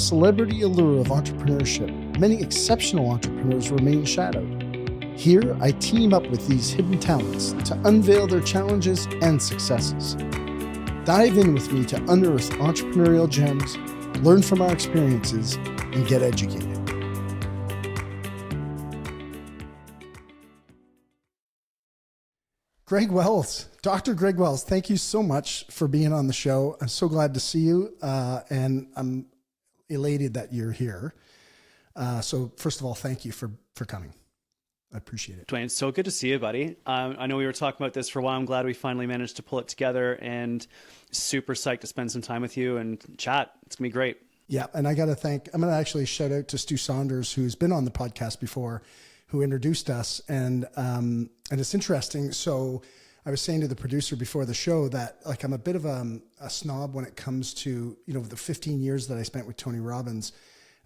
Celebrity allure of entrepreneurship, many exceptional entrepreneurs remain shadowed. Here, I team up with these hidden talents to unveil their challenges and successes. Dive in with me to unearth entrepreneurial gems, learn from our experiences, and get educated. Greg Wells, Dr. Greg Wells, thank you so much for being on the show. I'm so glad to see you, and I'm elated that you're here. So first of all, thank you for coming. I appreciate it. Dwayne, it's so good to see you, buddy. I know we were talking about this for a while. I'm glad we finally managed to pull it together, and super psyched to spend some time with you and chat. It's gonna be great. Yeah, and I'm going to actually shout out to Stu Saunders, who's been on the podcast before, who introduced us. And it's interesting. So I was saying to the producer before the show that like, I'm a bit of a snob when it comes to, the 15 years that I spent with Tony Robbins.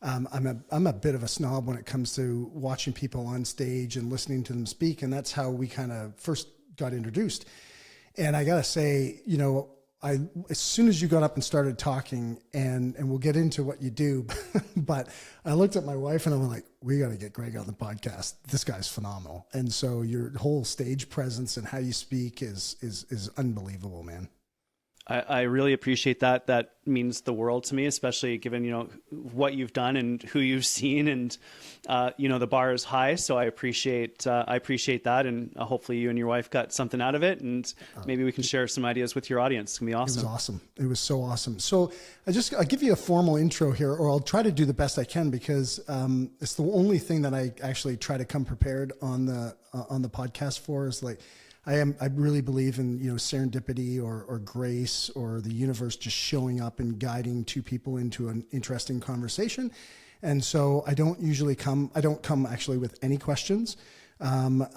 I'm a bit of a snob when it comes to watching people on stage and listening to them speak. And that's how we kind of first got introduced. And I got to say, as soon as you got up and started talking, and we'll get into what you do, but I looked at my wife and I'm like, we got to get Greg on the podcast. This guy's phenomenal. And so your whole stage presence and how you speak is unbelievable, man. I really appreciate that. That means the world to me, especially given, what you've done and who you've seen, and, the bar is high. So I appreciate that. And hopefully you and your wife got something out of it, and maybe we can share some ideas with your audience. It's gonna be awesome. It was awesome. It was so awesome. So I'll give you a formal intro here, or I'll try to do the best I can, because it's the only thing that I actually try to come prepared on the podcast for, is like, I really believe in, serendipity or grace, or the universe just showing up and guiding two people into an interesting conversation. And so I don't come actually with any questions. But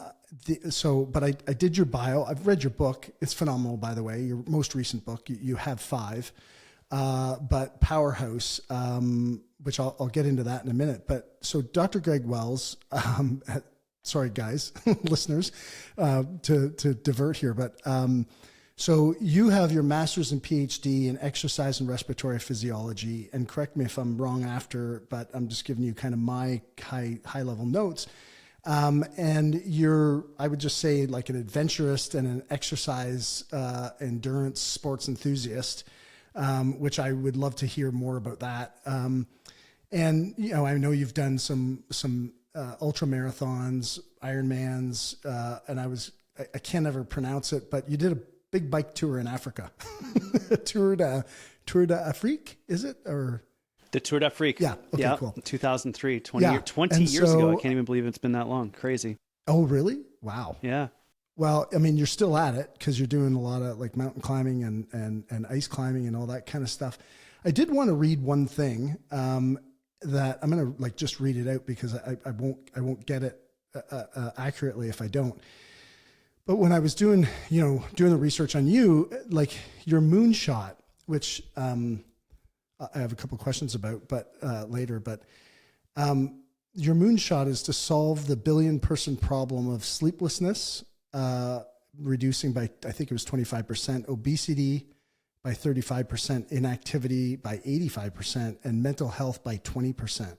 I did your bio. I've read your book. It's phenomenal, by the way. Your most recent book, you have 5, but Powerhouse, which I'll get into that in a minute. But so Dr. Greg Wells, sorry, guys, listeners, to divert here. But so you have your master's and PhD in exercise and respiratory physiology. And correct me if I'm wrong after, but I'm just giving you kind of my high level notes. And you're, I would just say, like an adventurist and an exercise endurance sports enthusiast, which I would love to hear more about that. And I know you've done some ultra marathons, Ironmans, and I can't ever pronounce it, but you did a big bike tour in Africa. Tour d'Afrique, is it? Or the Tour d'Afrique? Yeah. Okay, yeah, cool. 2003, 20 years ago. I can't even believe it's been that long. Crazy. Oh, really? Wow. Yeah. Well, I mean, you're still at it because you're doing a lot of like mountain climbing and ice climbing and all that kind of stuff. I did want to read one thing, that I'm going to just read it out, because I won't get it accurately if I don't. But when I was doing the research on you, like your Moonshot, which I have a couple questions about, but later. But your Moonshot is to solve the billion-person problem of sleeplessness, reducing by, I think it was 25%, obesity by 35%, inactivity by 85%, and mental health by 20%.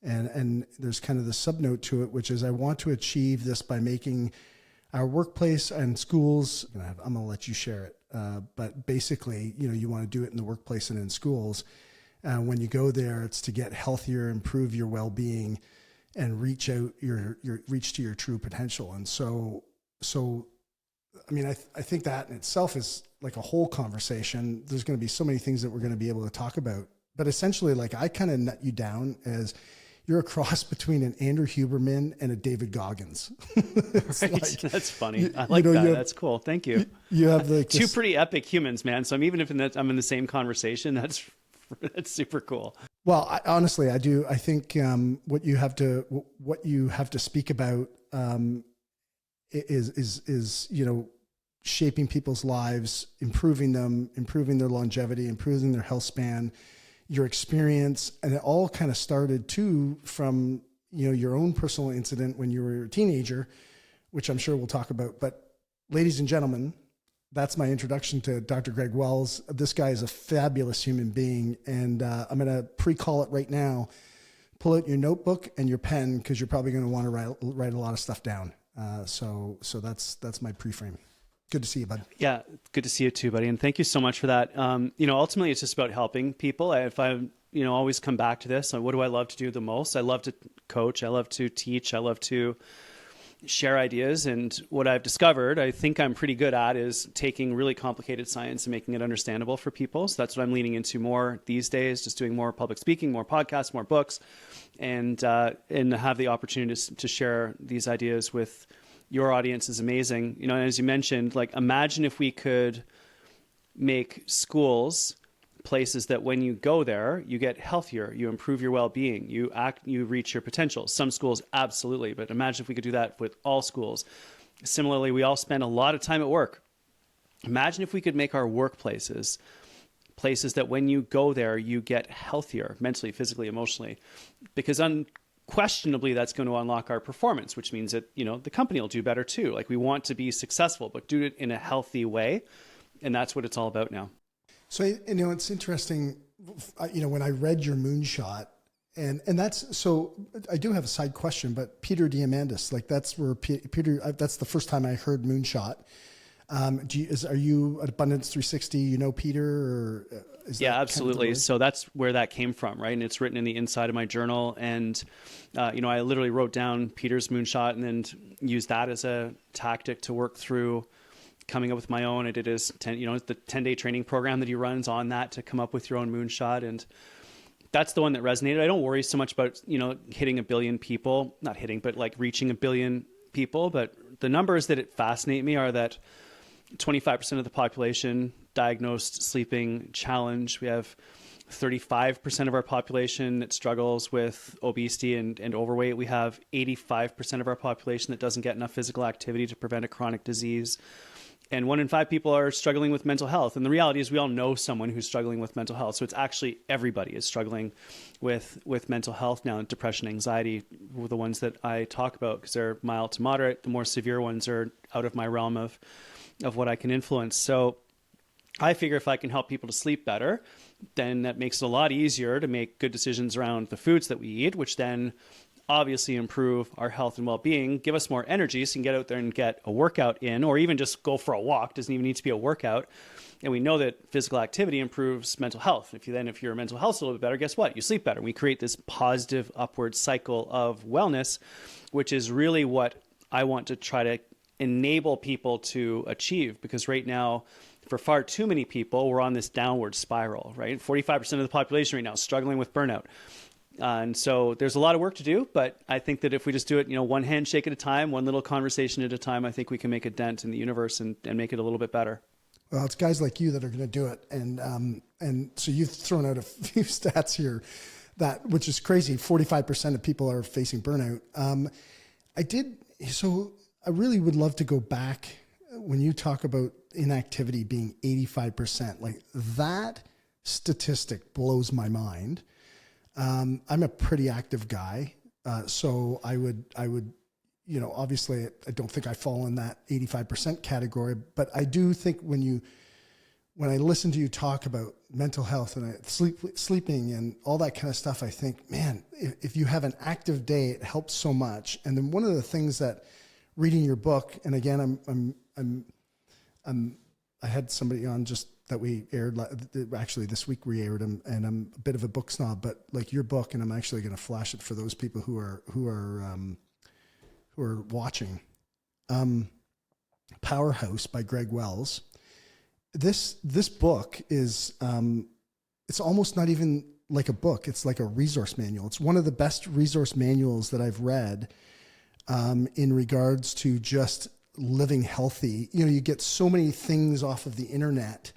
And there's kind of the subnote to it, which is, I want to achieve this by making our workplace and schools, I'm going to let you share it. But basically, you want to do it in the workplace and in schools. When you go there, it's to get healthier, improve your well-being, and reach to your true potential. And so, I mean, I think that in itself is like a whole conversation. There's going to be so many things that we're going to be able to talk about, but essentially, like, I kind of nut you down as you're a cross between an Andrew Huberman and a David Goggins. Right. Like, that's funny. I like that. That's cool. Thank you. You have like two pretty epic humans, man. So even if I'm in the same conversation, that's super cool. Well, honestly, I do. I think what you have to speak about is shaping people's lives, improving their longevity, improving their health span, your experience. And it all kind of started too from, your own personal incident when you were a teenager, which I'm sure we'll talk about. But ladies and gentlemen, That's my introduction to Dr. Greg Wells. This guy is a fabulous human being, and I'm going to pre-call it right now. Pull out your notebook and your pen, because you're probably going to want to write a lot of stuff down. So that's my pre-frame. Good to see you, bud. Yeah, good to see you too, buddy. And thank you so much for that. Ultimately, it's just about helping people. If I always come back to this, what do I love to do the most? I love to coach. I love to teach. I love to share ideas. And what I've discovered, I think I'm pretty good at, is taking really complicated science and making it understandable for people. So that's what I'm leaning into more these days, just doing more public speaking, more podcasts, more books, and have the opportunity to share these ideas with your audience is amazing. And as you mentioned, like, imagine if we could make schools places that when you go there, you get healthier, you improve your well-being, you reach your potential. Some schools, absolutely. But imagine if we could do that with all schools. Similarly, we all spend a lot of time at work. Imagine if we could make our workplaces places that when you go there, you get healthier mentally, physically, emotionally, because unquestionably that's going to unlock our performance, which means that, the company will do better too. Like, we want to be successful, but do it in a healthy way. And that's what it's all about now. So, it's interesting, when I read your Moonshot, and that's, so I do have a side question, but Peter Diamandis, like, that's where Peter, that's the first time I heard Moonshot. Are you at Abundance 360, Peter, or is yeah, that absolutely. Kind of so that's where that came from, right? And it's written in the inside of my journal. And, I literally wrote down Peter's Moonshot and then used that as a tactic to work through coming up with my own. I did his the 10-day training program that he runs on that to come up with your own Moonshot. And that's the one that resonated. I don't worry so much about, hitting a billion people, not hitting, but like reaching a billion people. But the numbers that fascinate me are that 25% of the population diagnosed sleeping challenge. We have 35% of our population that struggles with obesity and overweight. We have 85% of our population that doesn't get enough physical activity to prevent a chronic disease. And 1 in 5 people are struggling with mental health. And the reality is we all know someone who's struggling with mental health. So it's actually everybody is struggling with mental health now. Depression, anxiety were the ones that I talk about because they're mild to moderate. The more severe ones are out of my realm of what I can influence. So I figure if I can help people to sleep better, then that makes it a lot easier to make good decisions around the foods that we eat, which then obviously improve our health and well-being, give us more energy so you can get out there and get a workout in, or even just go for a walk. Doesn't even need to be a workout. And we know that physical activity improves mental health. If your mental health's a little bit better, guess what? You sleep better. We create this positive upward cycle of wellness, which is really what I want to try to enable people to achieve. Because right now, for far too many people, we're on this downward spiral, right? 45% of the population right now is struggling with burnout. And so there's a lot of work to do, but I think that if we just do it, one handshake at a time, one little conversation at a time, I think we can make a dent in the universe and make it a little bit better. Well, it's guys like you that are going to do it. And so you've thrown out a few stats here which is crazy. 45% of people are facing burnout. I really would love to go back when you talk about inactivity being 85%, like that statistic blows my mind. I'm a pretty active guy. So I would, obviously I don't think I fall in that 85% category, but I do think when I listen to you talk about mental health and sleeping and all that kind of stuff, I think, man, if you have an active day, it helps so much. And then one of the things that reading your book, and again, I had somebody on just that we aired, actually this week we aired him, and I'm a bit of a book snob, but like your book, and I'm actually going to flash it for those people who are watching. Powerhouse by Greg Wells. This book is, it's almost not even like a book. It's like a resource manual. It's one of the best resource manuals that I've read in regards to just living healthy. You get so many things off of the internet,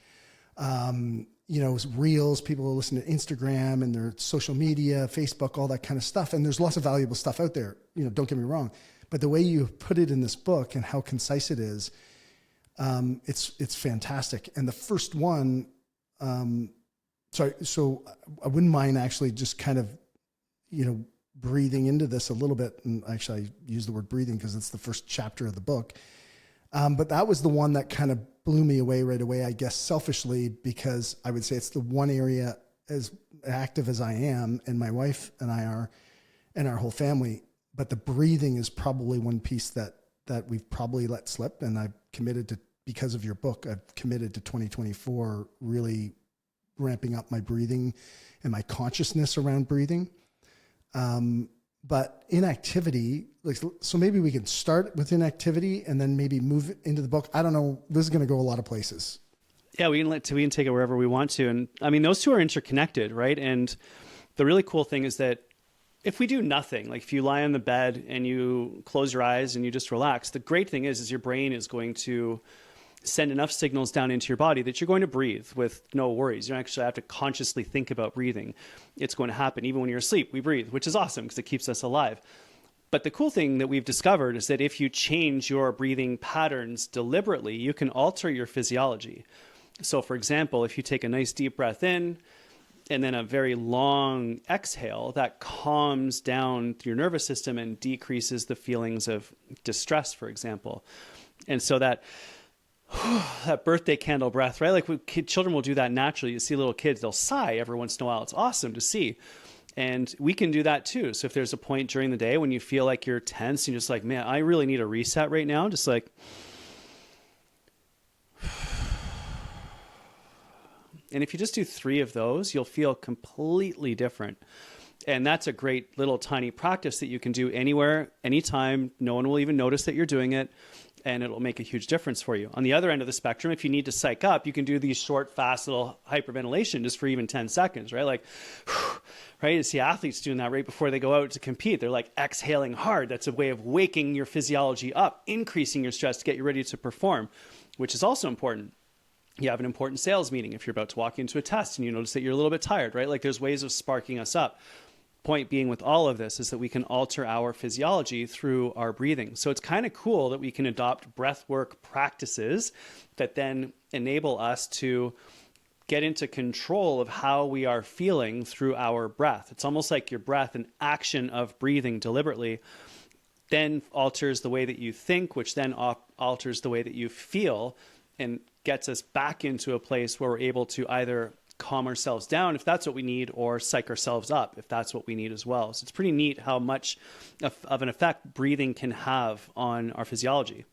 reels, people listen to Instagram and their social media, Facebook, all that kind of stuff. And there's lots of valuable stuff out there, don't get me wrong, but the way you put it in this book and how concise it is, it's fantastic. And the first one, so I wouldn't mind actually just kind of, breathing into this a little bit. And actually I use the word breathing because it's the first chapter of the book. But that was the one that kind of blew me away right away, I guess, selfishly, because I would say it's the one area, as active as I am, and my wife and I are, and our whole family. But the breathing is probably one piece that we've probably let slip. And I've committed to, because of your book, I've committed to 2024 really ramping up my breathing and my consciousness around breathing. But inactivity, like, so maybe we can start with inactivity and then maybe move into the book. I don't know. This is going to go a lot of places. Yeah, we can take it wherever we want to. And I mean, those two are interconnected, right? And the really cool thing is that if we do nothing, like if you lie on the bed and you close your eyes and you just relax, the great thing is your brain is going to send enough signals down into your body that you're going to breathe with no worries. You don't actually have to consciously think about breathing. It's going to happen. Even when you're asleep, we breathe, which is awesome because it keeps us alive. But the cool thing that we've discovered is that if you change your breathing patterns deliberately, you can alter your physiology. So for example, if you take a nice deep breath in and then a very long exhale, that calms down your nervous system and decreases the feelings of distress, for example. And so that birthday candle breath, right? Like children will do that naturally. You see little kids, they'll sigh every once in a while. It's awesome to see. And we can do that too. So if there's a point during the day when you feel like you're tense, and you're just like, man, I really need a reset right now. Just like, and if you just do 3 of those, you'll feel completely different. And that's a great little tiny practice that you can do anywhere, anytime. No one will even notice that you're doing it. And it'll make a huge difference for you. On the other end of the spectrum, if you need to psych up, you can do these short, fast little hyperventilation just for even 10 seconds, right? Like, right? You see athletes doing that right before they go out to compete. They're like exhaling hard. That's a way of waking your physiology up, increasing your stress to get you ready to perform, which is also important. You have an important sales meeting if you're about to walk into a test and you notice that you're a little bit tired, right? Like there's ways of sparking us up. Point being with all of this is that we can alter our physiology through our breathing. So it's kind of cool that we can adopt breath work practices that then enable us to get into control of how we are feeling through our breath. It's almost like your breath, an action of breathing deliberately, then alters the way that you think, which then alters the way that you feel and gets us back into a place where we're able to either calm ourselves down if that's what we need, or psych ourselves up if that's what we need as well. So it's pretty neat how much of an effect breathing can have on our physiology.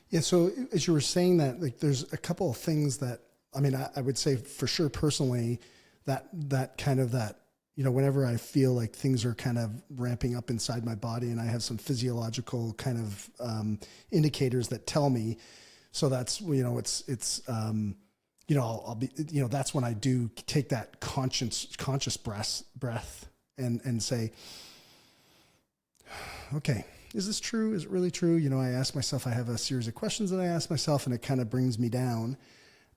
Yeah. So as you were saying that, like, there's a couple of things that, I mean, I would say for sure personally that kind of that, you know, whenever I feel like things are kind of ramping up inside my body and I have some physiological kind of indicators that tell me, so that's, you know, it's you know, I'll be, you know, that's when I do take that conscious breath and say, okay, is this true? Is it really true? You know, I ask myself, I have a series of questions that I ask myself, and it kind of brings me down.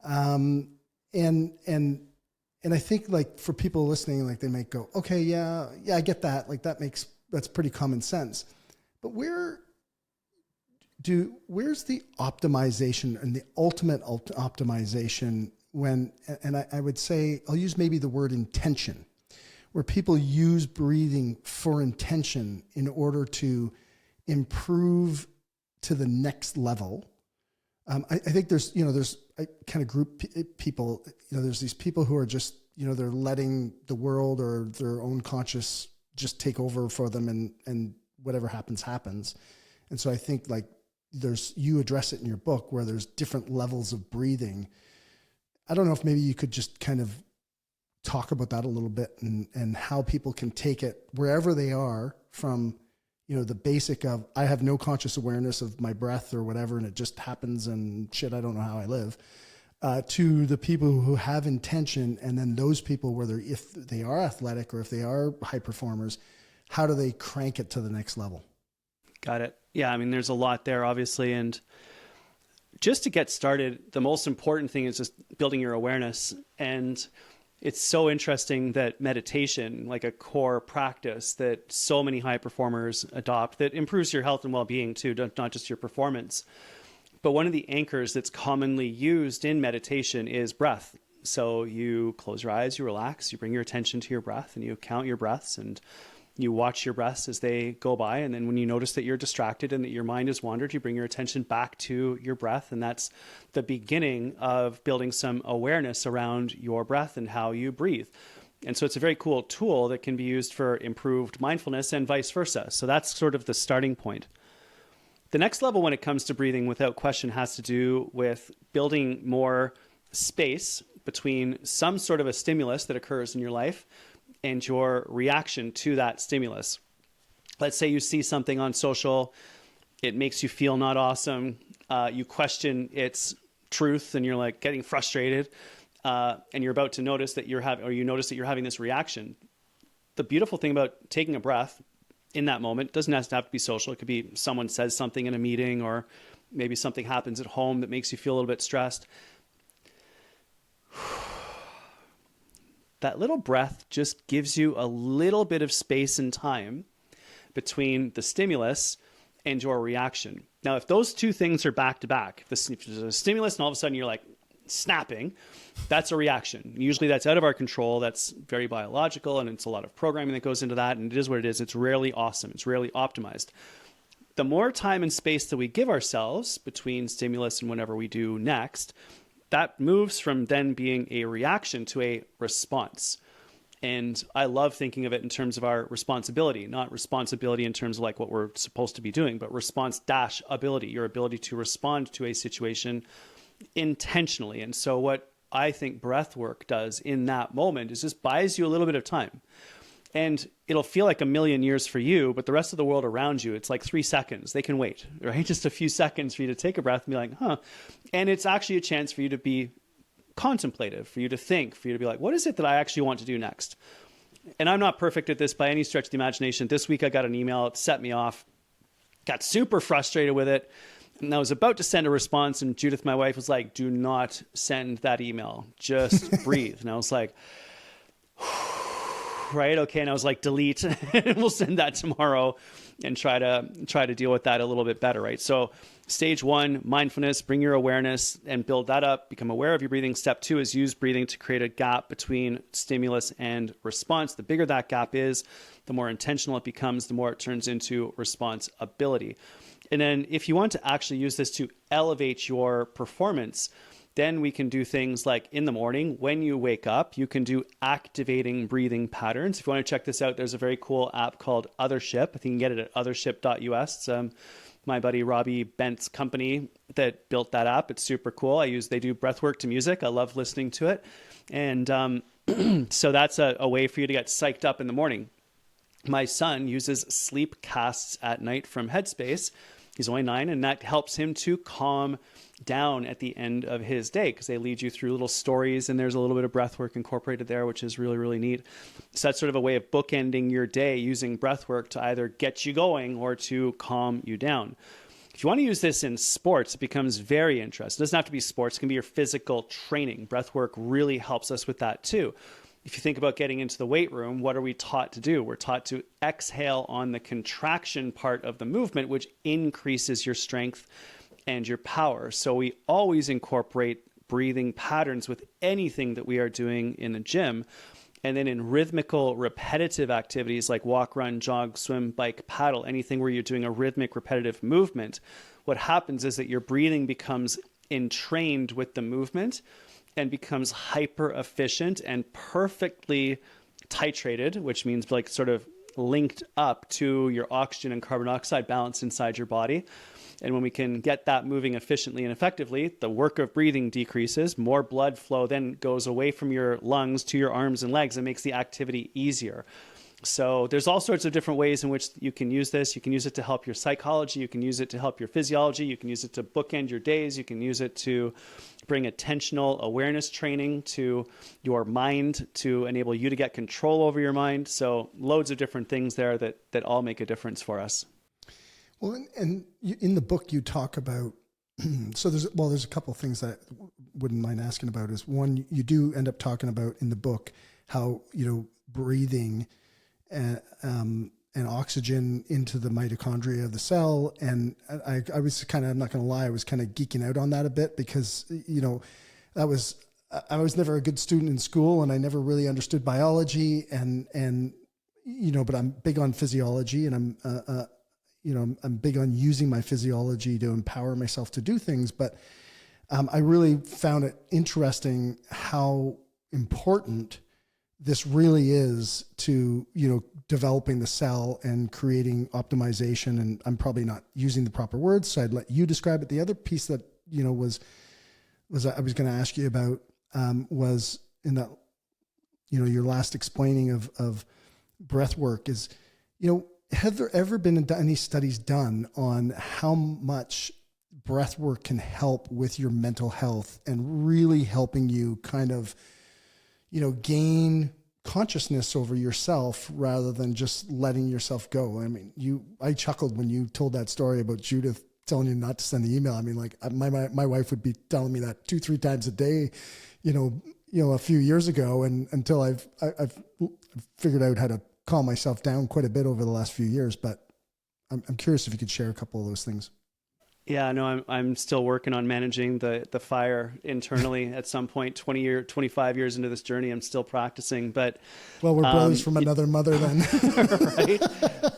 And I think, like, for people listening, like, they might go, okay, yeah, I get that. Like, that's pretty common sense. But where's the optimization and the ultimate optimization when, and I would say, I'll use maybe the word intention, where people use breathing for intention in order to improve to the next level. I think there's, you know, I kind of group people, you know, there's these people who are just, you know, they're letting the world or their own conscious just take over for them, and whatever happens. And so I think, like, you address it in your book where there's different levels of breathing. I don't know if maybe you could just kind of talk about that a little bit, and how people can take it wherever they are, from, you know, the basic of, I have no conscious awareness of my breath or whatever, and it just happens and shit, I don't know how I live, to the people who have intention. And then those people, whether if they are athletic or if they are high performers, how do they crank it to the next level? Got it. Yeah, I mean, there's a lot there, obviously. And just to get started, the most important thing is just building your awareness. And it's so interesting that meditation, like a core practice that so many high performers adopt, that improves your health and well-being too, not just your performance. But one of the anchors that's commonly used in meditation is breath. So you close your eyes, you relax, you bring your attention to your breath, and you count your breaths. And You watch your breaths as they go by. And then when you notice that you're distracted and that your mind has wandered, you bring your attention back to your breath. And that's the beginning of building some awareness around your breath and how you breathe. And so it's a very cool tool that can be used for improved mindfulness and vice versa. So that's sort of the starting point. The next level when it comes to breathing, without question, has to do with building more space between some sort of a stimulus that occurs in your life and your reaction to that stimulus. Let's say you see something on social, it makes you feel not awesome, you question its truth and you're like getting frustrated, and you're about to notice that you notice that you're having this reaction. The beautiful thing about taking a breath in that moment doesn't have to be social. It could be someone says something in a meeting, or maybe something happens at home that makes you feel a little bit stressed. That little breath just gives you a little bit of space and time between the stimulus and your reaction. Now, if those two things are back to back, if there's a stimulus and all of a sudden you're like snapping, that's a reaction. Usually that's out of our control. That's very biological, and it's a lot of programming that goes into that, and it is what it is. It's rarely awesome. It's rarely optimized. The more time and space that we give ourselves between stimulus and whenever we do next, that moves from then being a reaction to a response. And I love thinking of it in terms of our responsibility, not responsibility in terms of like what we're supposed to be doing, but response-ability, your ability to respond to a situation intentionally. And so what I think breath work does in that moment is just buys you a little bit of time. And it'll feel like a million years for you, but the rest of the world around you, it's like 3 seconds. They can wait, right? Just a few seconds for you to take a breath and be like, huh. And it's actually a chance for you to be contemplative, for you to think, for you to be like, what is it that I actually want to do next? And I'm not perfect at this by any stretch of the imagination. This week I got an email, it set me off, got super frustrated with it. And I was about to send a response, and Judith, my wife, was like, do not send that email. Just breathe. And I was like, right, okay. And I was like, delete. We'll send that tomorrow and try to deal with that a little bit better, right? So stage 1, mindfulness, bring your awareness and build that up. Become aware of your breathing. Step 2 is use breathing to create a gap between stimulus and response. The bigger that gap is, the more intentional it becomes, the more it turns into responsibility. And then if you want to actually use this to elevate your performance, then we can do things like in the morning, when you wake up, you can do activating breathing patterns. If you want to check this out, there's a very cool app called Othership. I think you can get it at othership.us. It's my buddy Robbie Bent's company that built that app. It's super cool. They do breath work to music. I love listening to it. And so that's a way for you to get psyched up in the morning. My son uses sleep casts at night from Headspace. He's only 9, and that helps him to calm down at the end of his day because they lead you through little stories, and there's a little bit of breath work incorporated there, which is really, really neat. So that's sort of a way of bookending your day using breath work to either get you going or to calm you down. If you want to use this in sports, it becomes very interesting. It doesn't have to be sports. It can be your physical training. Breath work really helps us with that too. If you think about getting into the weight room, what are we taught to do? We're taught to exhale on the contraction part of the movement, which increases your strength and your power. So we always incorporate breathing patterns with anything that we are doing in the gym. And then in rhythmical, repetitive activities like walk, run, jog, swim, bike, paddle, anything where you're doing a rhythmic, repetitive movement, what happens is that your breathing becomes entrained with the movement and becomes hyper efficient and perfectly titrated, which means like sort of linked up to your oxygen and carbon dioxide balance inside your body. And when we can get that moving efficiently and effectively, the work of breathing decreases, more blood flow then goes away from your lungs to your arms and legs and makes the activity easier. So there's all sorts of different ways in which you can use this. You can use it to help your psychology. You can use it to help your physiology. You can use it to bookend your days. You can use it to bring attentional awareness training to your mind to enable you to get control over your mind. So loads of different things there that all make a difference for us. Well, and in the book you talk about, so there's a couple of things that I wouldn't mind asking about. Is one, you do end up talking about in the book how, breathing and oxygen into the mitochondria of the cell. And I was kind of, I'm not going to lie, I was kind of geeking out on that a bit because, I was never a good student in school and I never really understood biology. And but I'm big on physiology, and I'm big on using my physiology to empower myself to do things. But I really found it interesting how important this really is to, developing the cell and creating optimization. And I'm probably not using the proper words, so I'd let you describe it. The other piece that, was I was going to ask you about, was in that, your last explaining of breath work is, have there ever been any studies done on how much breath work can help with your mental health and really helping you kind of, gain consciousness over yourself rather than just letting yourself go? I mean, I chuckled when you told that story about Judith telling you not to send the email. I mean, like my wife would be telling me that 2-3 times a day, a few years ago, and until I've figured out how to calm myself down quite a bit over the last few years. But I'm curious if you could share a couple of those things. Yeah, no, I'm still working on managing the fire internally. At some point, 25 years into this journey, I'm still practicing. But well, we're brothers from another mother, then. Right?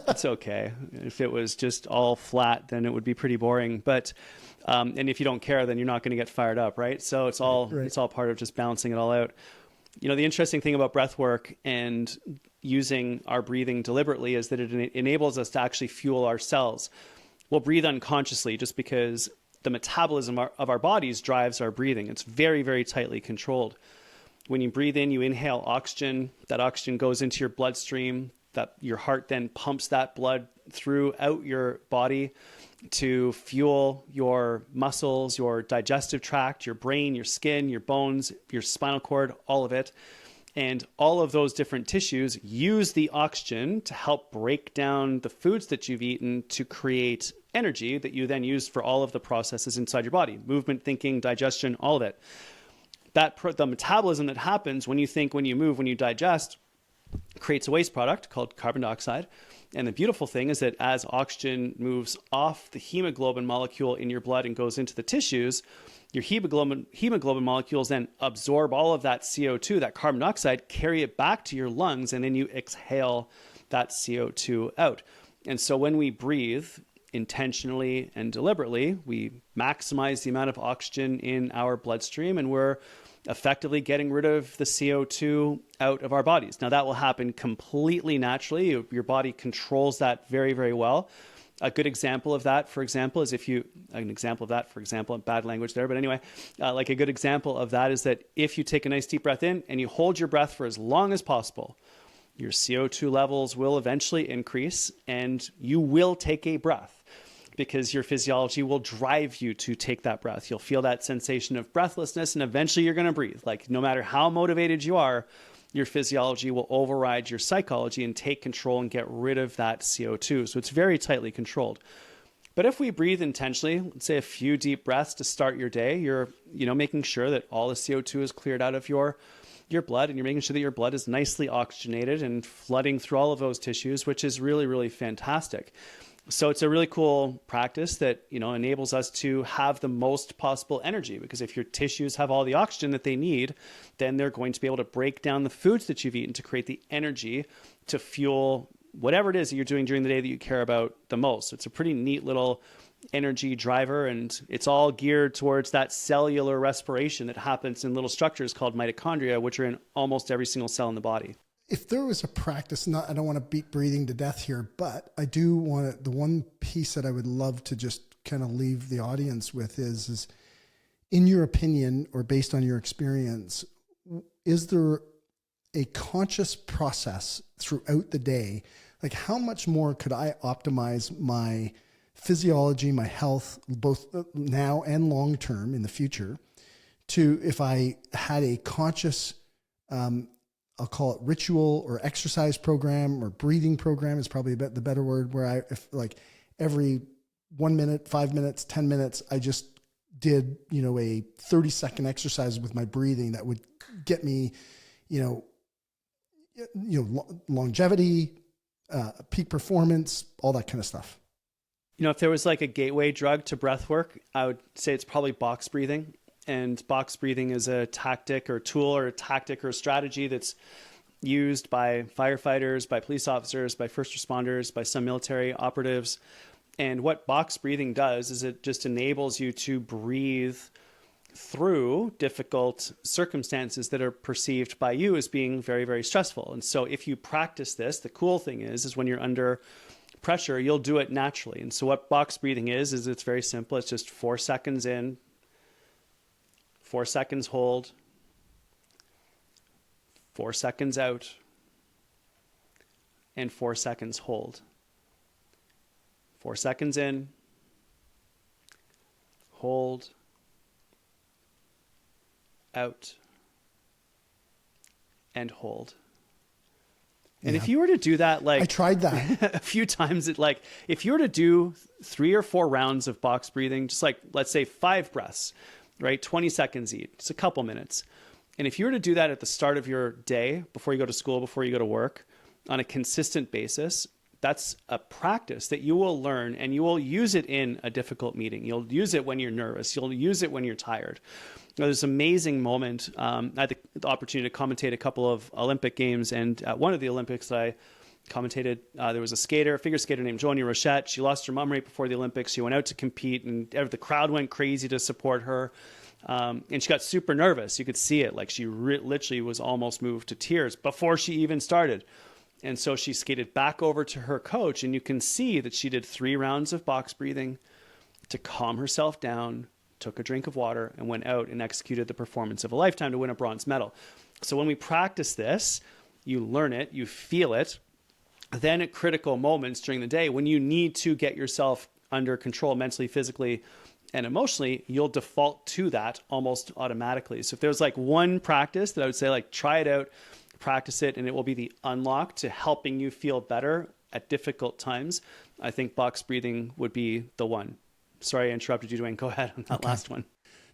It's okay. If it was just all flat, then it would be pretty boring. But and if you don't care, then you're not going to get fired up, right? So it's all It's all part of just balancing it all out. The interesting thing about breath work and using our breathing deliberately is that it enables us to actually fuel our cells. We'll breathe unconsciously just because the metabolism of our bodies drives our breathing. It's very, very tightly controlled. When you breathe in, you inhale oxygen. That oxygen goes into your bloodstream. That your heart then pumps that blood throughout your body to fuel your muscles, your digestive tract, your brain, your skin, your bones, your spinal cord, all of it. And all of those different tissues use the oxygen to help break down the foods that you've eaten to create energy that you then use for all of the processes inside your body: movement, thinking, digestion, all of it. The metabolism that happens when you think, when you move, when you digest, creates a waste product called carbon dioxide. And the beautiful thing is that as oxygen moves off the hemoglobin molecule in your blood and goes into the tissues, your hemoglobin molecules then absorb all of that CO2, that carbon dioxide, carry it back to your lungs, and then you exhale that CO2 out. And so when we breathe intentionally and deliberately, we maximize the amount of oxygen in our bloodstream, and we're effectively getting rid of the CO2 out of our bodies. Now, that will happen completely naturally. Your body controls that very, very well. A good example of that, for example, is bad language there, but anyway, like a good example of that is that if you take a nice deep breath in and you hold your breath for as long as possible, your CO2 levels will eventually increase and you will take a breath because your physiology will drive you to take that breath. You'll feel that sensation of breathlessness and eventually you're going to breathe. Like no matter how motivated you are, your physiology will override your psychology and take control and get rid of that CO2. So it's very tightly controlled. But if we breathe intentionally, let's say a few deep breaths to start your day, you're making sure that all the CO2 is cleared out of your blood, and you're making sure that your blood is nicely oxygenated and flooding through all of those tissues, which is really, really fantastic. So it's a really cool practice that, enables us to have the most possible energy, because if your tissues have all the oxygen that they need, then they're going to be able to break down the foods that you've eaten to create the energy to fuel whatever it is that you're doing during the day that you care about the most. So it's a pretty neat little energy driver, and it's all geared towards that cellular respiration that happens in little structures called mitochondria, which are in almost every single cell in the body. If there was a practice, I don't want to beat breathing to death here, but I do want to, the one piece that I would love to just kind of leave the audience with is in your opinion, or based on your experience, is there a conscious process throughout the day? Like how much more could I optimize my physiology, my health, both now and long-term in the future, to if I had a conscious, I'll call it ritual or exercise program, or breathing program is probably the better word, where if like every 1 minute, 5 minutes, 10 minutes, I just did, a 30-second exercise with my breathing that would get me, longevity, peak performance, all that kind of stuff. If there was like a gateway drug to breath work, I would say it's probably box breathing. And box breathing is a tactic or tool or a tactic or a strategy that's used by firefighters, by police officers, by first responders, by some military operatives. And what box breathing does is it just enables you to breathe through difficult circumstances that are perceived by you as being very, very stressful. And so if you practice this, the cool thing is when you're under pressure, you'll do it naturally. And so what box breathing is it's very simple. It's just 4 seconds in, 4 seconds hold, 4 seconds out, and 4 seconds hold. 4 seconds in, hold, out, and hold. And if you were to do that, like I tried that a few times, if you were to do 3 or 4 rounds of box breathing, just like, let's say 5 breaths, right? 20 seconds each, just a couple minutes. And if you were to do that at the start of your day, before you go to school, before you go to work, on a consistent basis, that's a practice that you will learn, and you will use it in a difficult meeting. You'll use it when you're nervous. You'll use it when you're tired. There's this amazing moment. I had the opportunity to commentate a couple of Olympic games, and at one of the Olympics that I commentated, there was a figure skater named Joanie Rochette. She lost her mom right before the Olympics. She went out to compete, and the crowd went crazy to support her. And she got super nervous. You could see it. Like she literally was almost moved to tears before she even started. And so she skated back over to her coach, and you can see that she did 3 rounds of box breathing to calm herself down, took a drink of water, and went out and executed the performance of a lifetime to win a bronze medal. So when we practice this, you learn it, you feel it. Then at critical moments during the day, when you need to get yourself under control mentally, physically, and emotionally, you'll default to that almost automatically. So if there's like one practice that I would say, like, try it out, practice it, and it will be the unlock to helping you feel better at difficult times, I think box breathing would be the one. Sorry I interrupted you, Dwayne. Go ahead on that last one.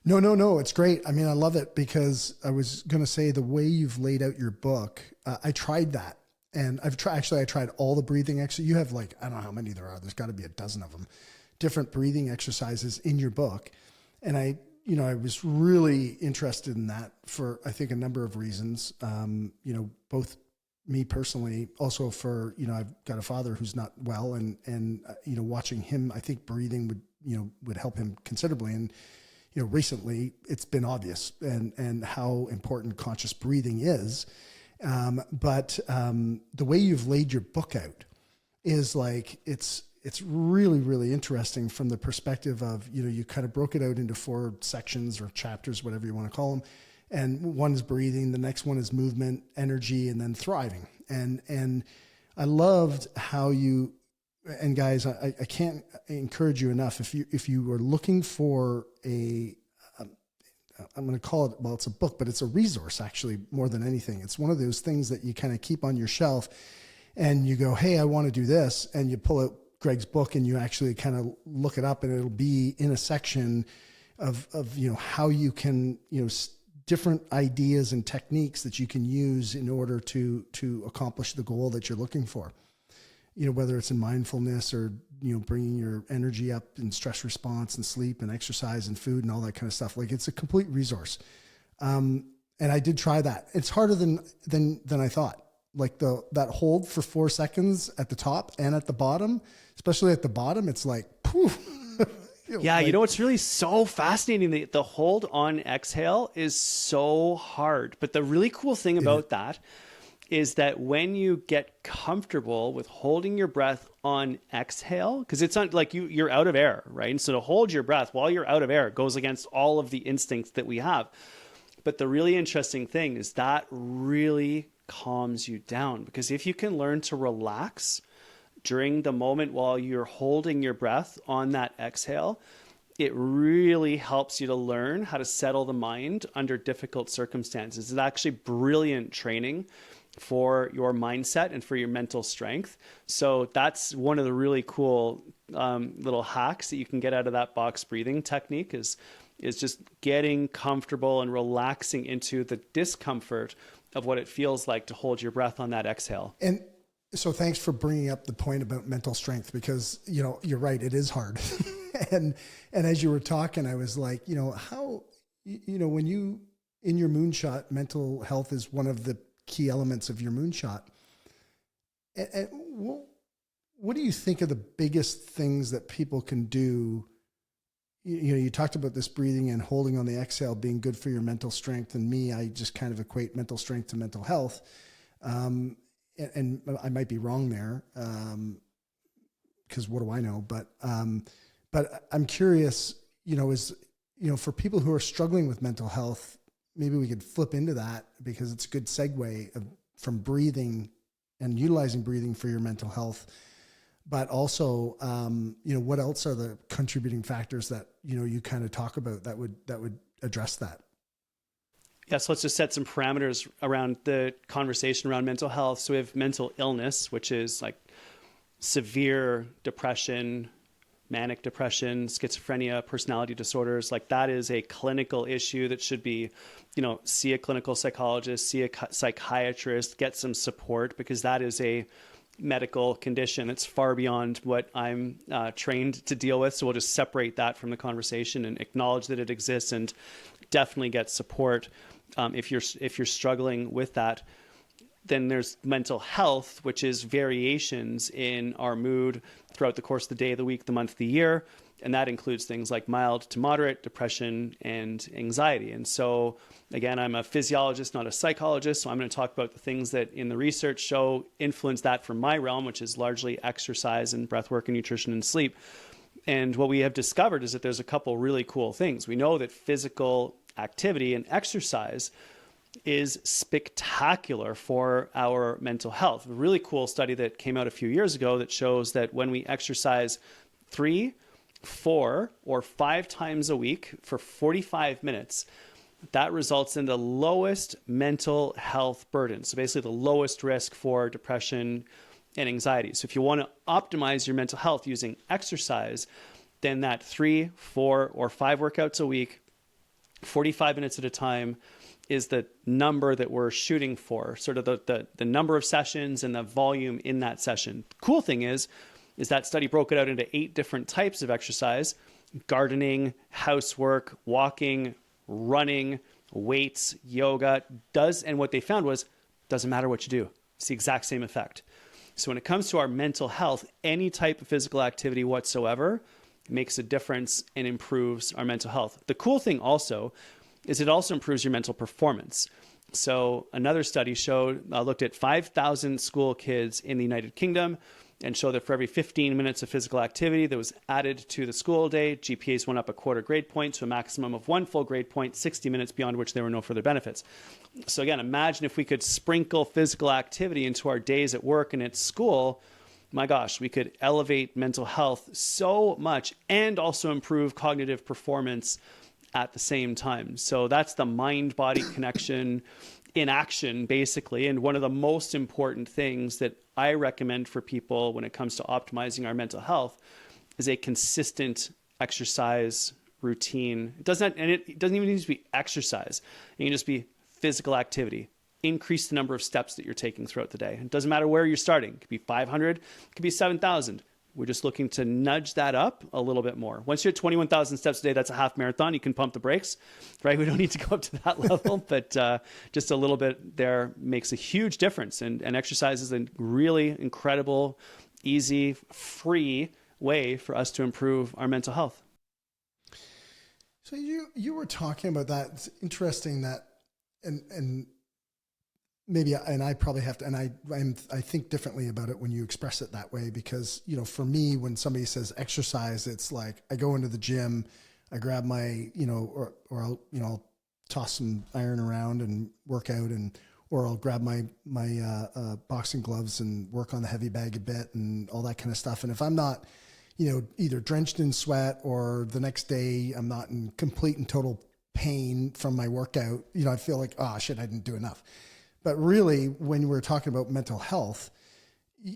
No, it's great. I mean, I love it because I was going to say the way you've laid out your book, I tried that. And I tried all the breathing exercises. You have like, I don't know how many there are. There's got to be a dozen of them, different breathing exercises in your book. And I was really interested in that for, I think, a number of reasons. Both me personally, also for, I've got a father who's not well, and watching him, I think breathing would help him considerably. And, recently it's been obvious and how important conscious breathing is. But the way you've laid your book out is like, it's really, really interesting from the perspective of, you kind of broke it out into 4 sections or chapters, whatever you want to call them. And one is breathing, the next one is movement, energy, and then thriving. And I loved how you, and guys, I can't encourage you enough. If you were looking for I'm going to call it, well, it's a book, but it's a resource actually more than anything. It's one of those things that you kind of keep on your shelf and you go, hey, I want to do this. And you pull out Greg's book and you actually kind of look it up, and it'll be in a section of how you can, different ideas and techniques that you can use in order to accomplish the goal that you're looking for. Whether it's in mindfulness or, bringing your energy up in stress response and sleep and exercise and food and all that kind of stuff. Like, it's a complete resource. And I did try that. It's harder than I thought. Like that hold for 4 seconds at the top and at the bottom, especially at the bottom, it's like, poof. Yeah, it's really so fascinating. The hold on exhale is so hard. But the really cool thing about that is that when you get comfortable with holding your breath on exhale, because it's not like you're out of air, right? And so to hold your breath while you're out of air goes against all of the instincts that we have. But the really interesting thing is that really calms you down, because if you can learn to relax during the moment while you're holding your breath on that exhale, it really helps you to learn how to settle the mind under difficult circumstances. It's actually brilliant training for your mindset and for your mental strength. So that's one of the really cool little hacks that you can get out of that box breathing technique is just getting comfortable and relaxing into the discomfort of what it feels like to hold your breath on that exhale. And so thanks for bringing up the point about mental strength, because, you're right, it is hard. and as you were talking, I was like, how, when you, in your Moonshot, mental health is one of the key elements of your Moonshot. And what do you think are the biggest things that people can do? You know, you talked about this breathing and holding on the exhale being good for your mental strength. And me, I just kind of equate mental strength to mental health. And I might be wrong there, because what do I know? But I'm curious, for people who are struggling with mental health, maybe we could flip into that, because it's a good segue from breathing and utilizing breathing for your mental health. But also, what else are the contributing factors that, you kind of talk about that would address that? Yeah, so let's just set some parameters around the conversation around mental health. So we have mental illness, which is like severe depression, manic depression, schizophrenia, personality disorders. Like that is a clinical issue that should be, see a clinical psychologist, see a psychiatrist, get some support, because that is a medical condition. It's far beyond what I'm trained to deal with. So we'll just separate that from the conversation and acknowledge that it exists, and definitely get support if you're struggling with that. Then there's mental health, which is variations in our mood throughout the course of the day, the week, the month, the year. And that includes things like mild to moderate depression and anxiety. And so, again, I'm a physiologist, not a psychologist. So I'm going to talk about the things that in the research show influence that from my realm, which is largely exercise and breath work and nutrition and sleep. And what we have discovered is that there's a couple really cool things. We know that physical activity and exercise is spectacular for our mental health. A really cool study that came out a few years ago that shows that when we exercise 3, 4, or 5 times a week for 45 minutes, that results in the lowest mental health burden. So basically the lowest risk for depression and anxiety. So if you want to optimize your mental health using exercise, then that 3, 4, or 5 workouts a week, 45 minutes at a time, is the number that we're shooting for, sort of the number of sessions and the volume in that session. Cool thing is that study broke it out into 8 different types of exercise: gardening, housework, walking, running, weights, yoga. And what they found was, doesn't matter what you do. It's the exact same effect. So when it comes to our mental health, any type of physical activity whatsoever makes a difference and improves our mental health. The cool thing also is it also improves your mental performance. So another study looked at 5,000 school kids in the United Kingdom and showed that for every 15 minutes of physical activity that was added to the school day, GPAs went up a quarter grade point to a maximum of 1 full grade point, 60 minutes beyond which there were no further benefits. So again, imagine if we could sprinkle physical activity into our days at work and at school. My gosh, we could elevate mental health so much and also improve cognitive performance at the same time. So that's the mind-body connection in action, basically. And one of the most important things that I recommend for people when it comes to optimizing our mental health is a consistent exercise routine. It doesn't even need to be exercise. It can just be physical activity. Increase the number of steps that you're taking throughout the day. It doesn't matter where you're starting. It could be 500, it could be 7,000. We're just looking to nudge that up a little bit more. Once you're at 21,000 steps a day, that's a half marathon. You can pump the brakes, right? We don't need to go up to that level, but just a little bit there makes a huge difference. And exercise is a really incredible, easy, free way for us to improve our mental health. So you were talking about that. It's interesting that, and maybe, and I probably have to, and I think differently about it when you express it that way, because, for me, when somebody says exercise, it's like I go into the gym, I grab my, or I'll toss some iron around and work out, or I'll grab my boxing gloves and work on the heavy bag a bit and all that kind of stuff. And if I'm not, either drenched in sweat or the next day I'm not in complete and total pain from my workout, I feel like, oh shit, I didn't do enough. But really, when we're talking about mental health,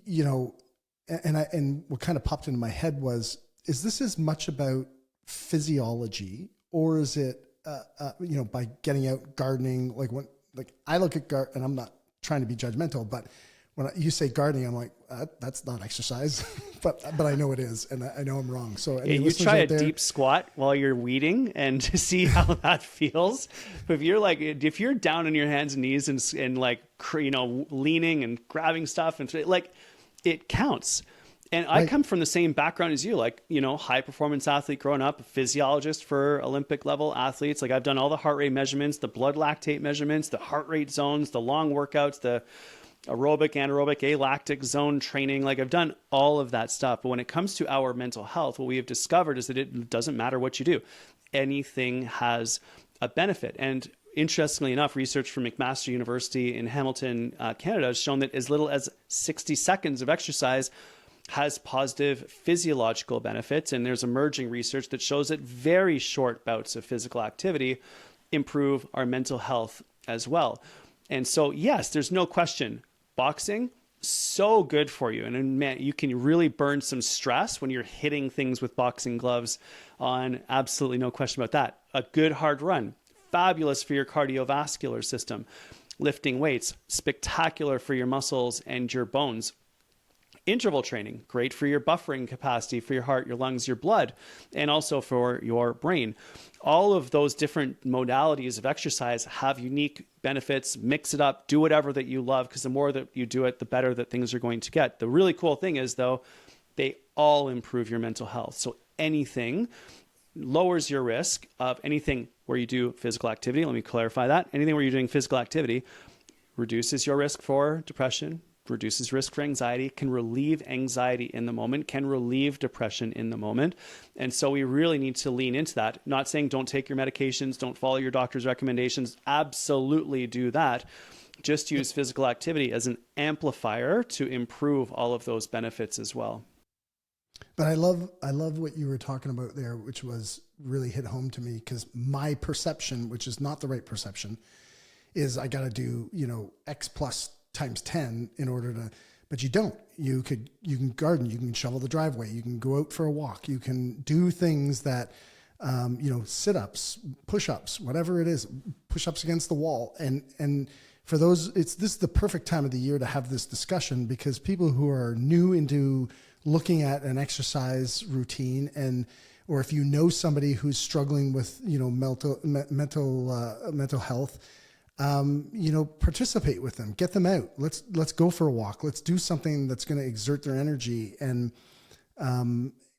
and what kind of popped into my head was, is this as much about physiology, or is it, by getting out gardening? Like I look at and I'm not trying to be judgmental, but when you say gardening, I'm like, that's not exercise, but I know it is, and I know I'm wrong. So yeah, you try a deep squat while you're weeding and to see how that feels. But if you're down on your hands and knees and like, leaning and grabbing stuff and like, it counts. And I come from the same background as you, like, high performance athlete growing up, a physiologist for Olympic level athletes. Like, I've done all the heart rate measurements, the blood lactate measurements, the heart rate zones, the long workouts, the aerobic, anaerobic, alactic zone training. Like, I've done all of that stuff. But when it comes to our mental health, what we have discovered is that it doesn't matter what you do. Anything has a benefit. And interestingly enough, research from McMaster University in Hamilton, Canada, has shown that as little as 60 seconds of exercise has positive physiological benefits. And there's emerging research that shows that very short bouts of physical activity improve our mental health as well. And so, yes, there's no question, boxing, so good for you. And man, you can really burn some stress when you're hitting things with boxing gloves on. Absolutely no question about that. A good hard run, fabulous for your cardiovascular system. Lifting weights, spectacular for your muscles and your bones. Interval training, great for your buffering capacity, for your heart, your lungs, your blood, and also for your brain. All of those different modalities of exercise have unique benefits. Mix it up, do whatever that you love, because the more that you do it, the better that things are going to get. The really cool thing is, though, they all improve your mental health. So anything lowers your risk of anything where you do physical activity. Let me clarify that. Anything where you're doing physical activity reduces your risk for depression, reduces risk for anxiety, can relieve anxiety in the moment, can relieve depression in the moment. And so we really need to lean into that. Not saying don't take your medications, don't follow your doctor's recommendations. Absolutely do that. Just use physical activity as an amplifier to improve all of those benefits as well. But I love what you were talking about there, which was really hit home to me, because my perception, which is not the right perception, is I got to do, X plus times 10 in order to, but you don't. You can garden, you can shovel the driveway, you can go out for a walk, you can do things that, sit-ups, push-ups, whatever it is, push-ups against the wall. And for those, this is the perfect time of the year to have this discussion, because people who are new into looking at an exercise routine, or if you know somebody who's struggling with, mental health, participate with them, get them out. Let's go for a walk. Let's do something that's going to exert their energy. And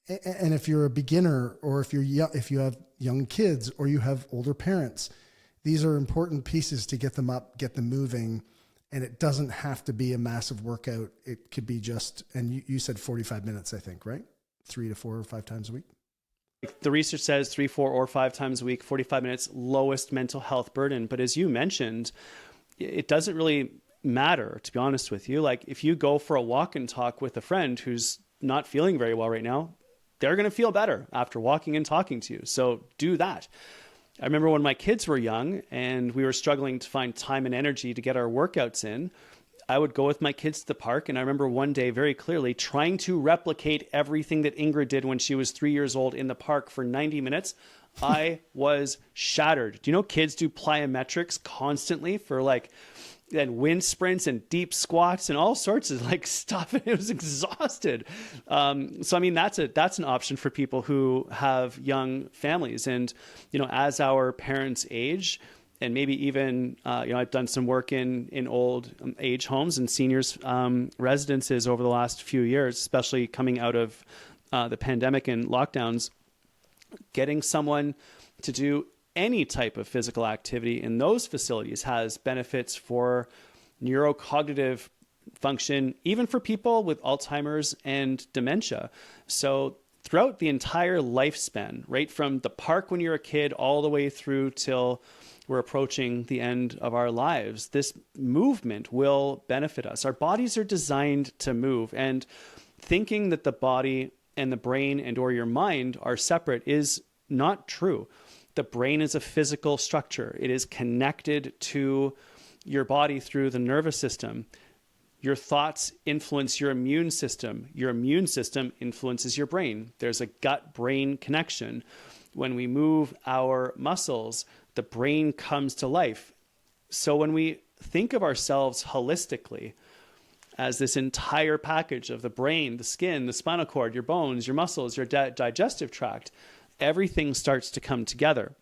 if you're a beginner, or if you have young kids, or you have older parents, these are important pieces to get them up, get them moving. And it doesn't have to be a massive workout. It could be just, and you said 45 minutes, I think, right? 3 to 4 or 5 times a week. The research says 3, 4, or 5 times a week, 45 minutes, lowest mental health burden. But as you mentioned, it doesn't really matter, to be honest with you. Like, if you go for a walk and talk with a friend who's not feeling very well right now, they're going to feel better after walking and talking to you. So do that. I remember when my kids were young and we were struggling to find time and energy to get our workouts in, I would go with my kids to the park. And I remember one day very clearly trying to replicate everything that Ingrid did when she was 3 years old in the park for 90 minutes. I was shattered. Do you know kids do plyometrics constantly for and wind sprints and deep squats and all sorts of stuff. And it was exhausted. So, I mean, that's an option for people who have young families. And, as our parents age, and maybe even, I've done some work in old age homes and seniors residences over the last few years, especially coming out of the pandemic and lockdowns, getting someone to do any type of physical activity in those facilities has benefits for neurocognitive function, even for people with Alzheimer's and dementia. So throughout the entire lifespan, right from the park when you're a kid all the way through till we're approaching the end of our lives, this movement will benefit us. Our bodies are designed to move, and thinking that the body and the brain and or your mind are separate is not true. The brain is a physical structure. It is connected to your body through the nervous system. Your thoughts influence your immune system. Your immune system influences your brain. There's a gut-brain connection. When we move our muscles, the brain comes to life. So when we think of ourselves holistically, as this entire package of the brain, the skin, the spinal cord, your bones, your muscles, your digestive tract. Everything starts to come together.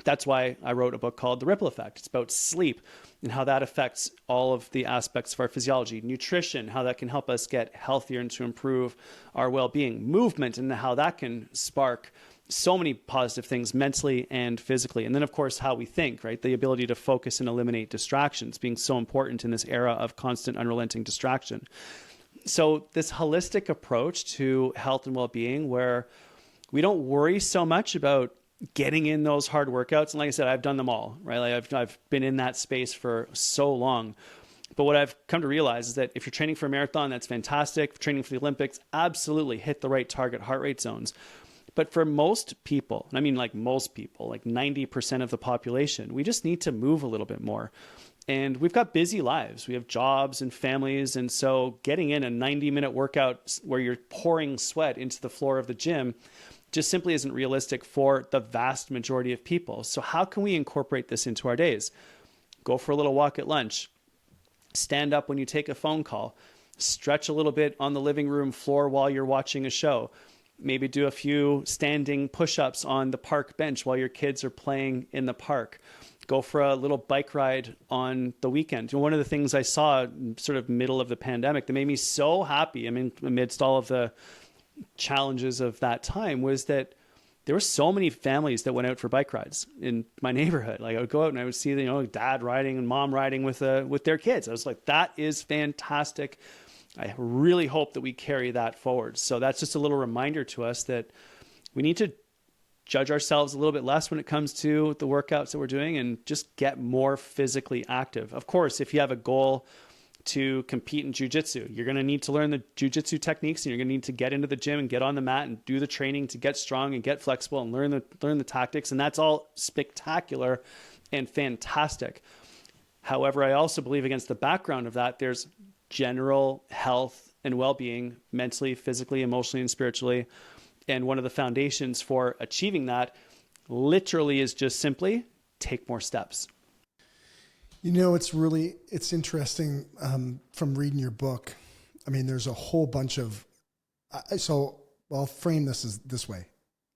That's why I wrote a book called The Ripple Effect. It's about sleep and how that affects all of the aspects of our physiology, nutrition, how that can help us get healthier and to improve our well-being, movement, and how that can spark so many positive things mentally and physically. And then, of course, how we think, right? The ability to focus and eliminate distractions being so important in this era of constant, unrelenting distraction. So this holistic approach to health and well-being, where we don't worry so much about getting in those hard workouts. And like I said, I've done them all, right? Like I've been in that space for so long. But what I've come to realize is that if you're training for a marathon, that's fantastic. If you're training for the Olympics, absolutely hit the right target heart rate zones. But for most people, and I mean like most people, like 90% of the population, we just need to move a little bit more. And we've got busy lives. We have jobs and families. And so getting in a 90-minute workout where you're pouring sweat into the floor of the gym just simply isn't realistic for the vast majority of people. So how can we incorporate this into our days? Go for a little walk at lunch. Stand up when you take a phone call. Stretch a little bit on the living room floor while you're watching a show. Maybe do a few standing push-ups on the park bench while your kids are playing in the park. Go for a little bike ride on the weekend. One of the things I saw sort of middle of the pandemic that made me so happy, I mean, amidst all of the challenges of that time, was that there were so many families that went out for bike rides in my neighborhood. Like I would go out and I would see, dad riding and mom riding with their kids. I was like, that is fantastic. I really hope that we carry that forward. So that's just a little reminder to us that we need to judge ourselves a little bit less when it comes to the workouts that we're doing and just get more physically active. Of course, if you have a goal to compete in jiu-jitsu, you're going to need to learn the jiu-jitsu techniques, and you're going to need to get into the gym and get on the mat and do the training to get strong and get flexible and learn the tactics. And that's all spectacular and fantastic. However, I also believe against the background of that, there's general health and well-being, mentally, physically, emotionally, and spiritually. And one of the foundations for achieving that literally is just simply take more steps. It's interesting from reading your book. I mean, there's a whole bunch of, I'll frame this way.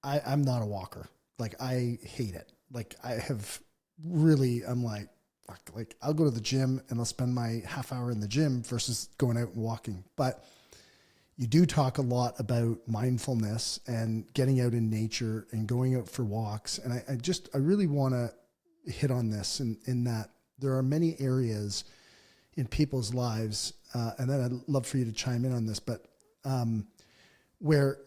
I'm not a walker. Like I hate it. Like I'm like, fuck, like I'll go to the gym and I'll spend my half hour in the gym versus going out and walking. But you do talk a lot about mindfulness and getting out in nature and going out for walks. And I really want to hit on this in that there are many areas in people's lives, and then I'd love for you to chime in on this, but where,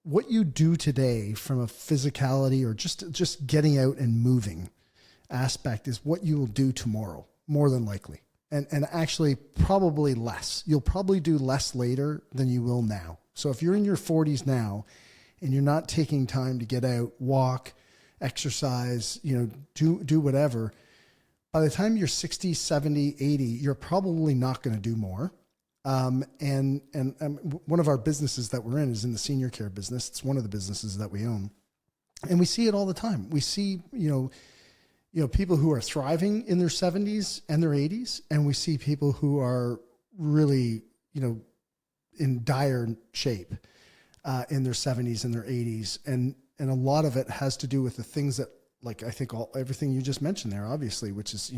what you do today from a physicality or just getting out and moving aspect is what you will do tomorrow, more than likely. And actually probably less. You'll probably do less later than you will now. So if you're in your 40s now and you're not taking time to get out, walk, exercise, do whatever, by the time you're 60, 70, 80, you're probably not going to do more. And one of our businesses that we're in is in the senior care business. It's one of the businesses that we own. And we see it all the time. We see, people who are thriving in their 70s and their 80s, and we see people who are really, in dire shape in their 70s and their 80s. And a lot of it has to do with the things that, like, I think everything you just mentioned there, obviously, which is,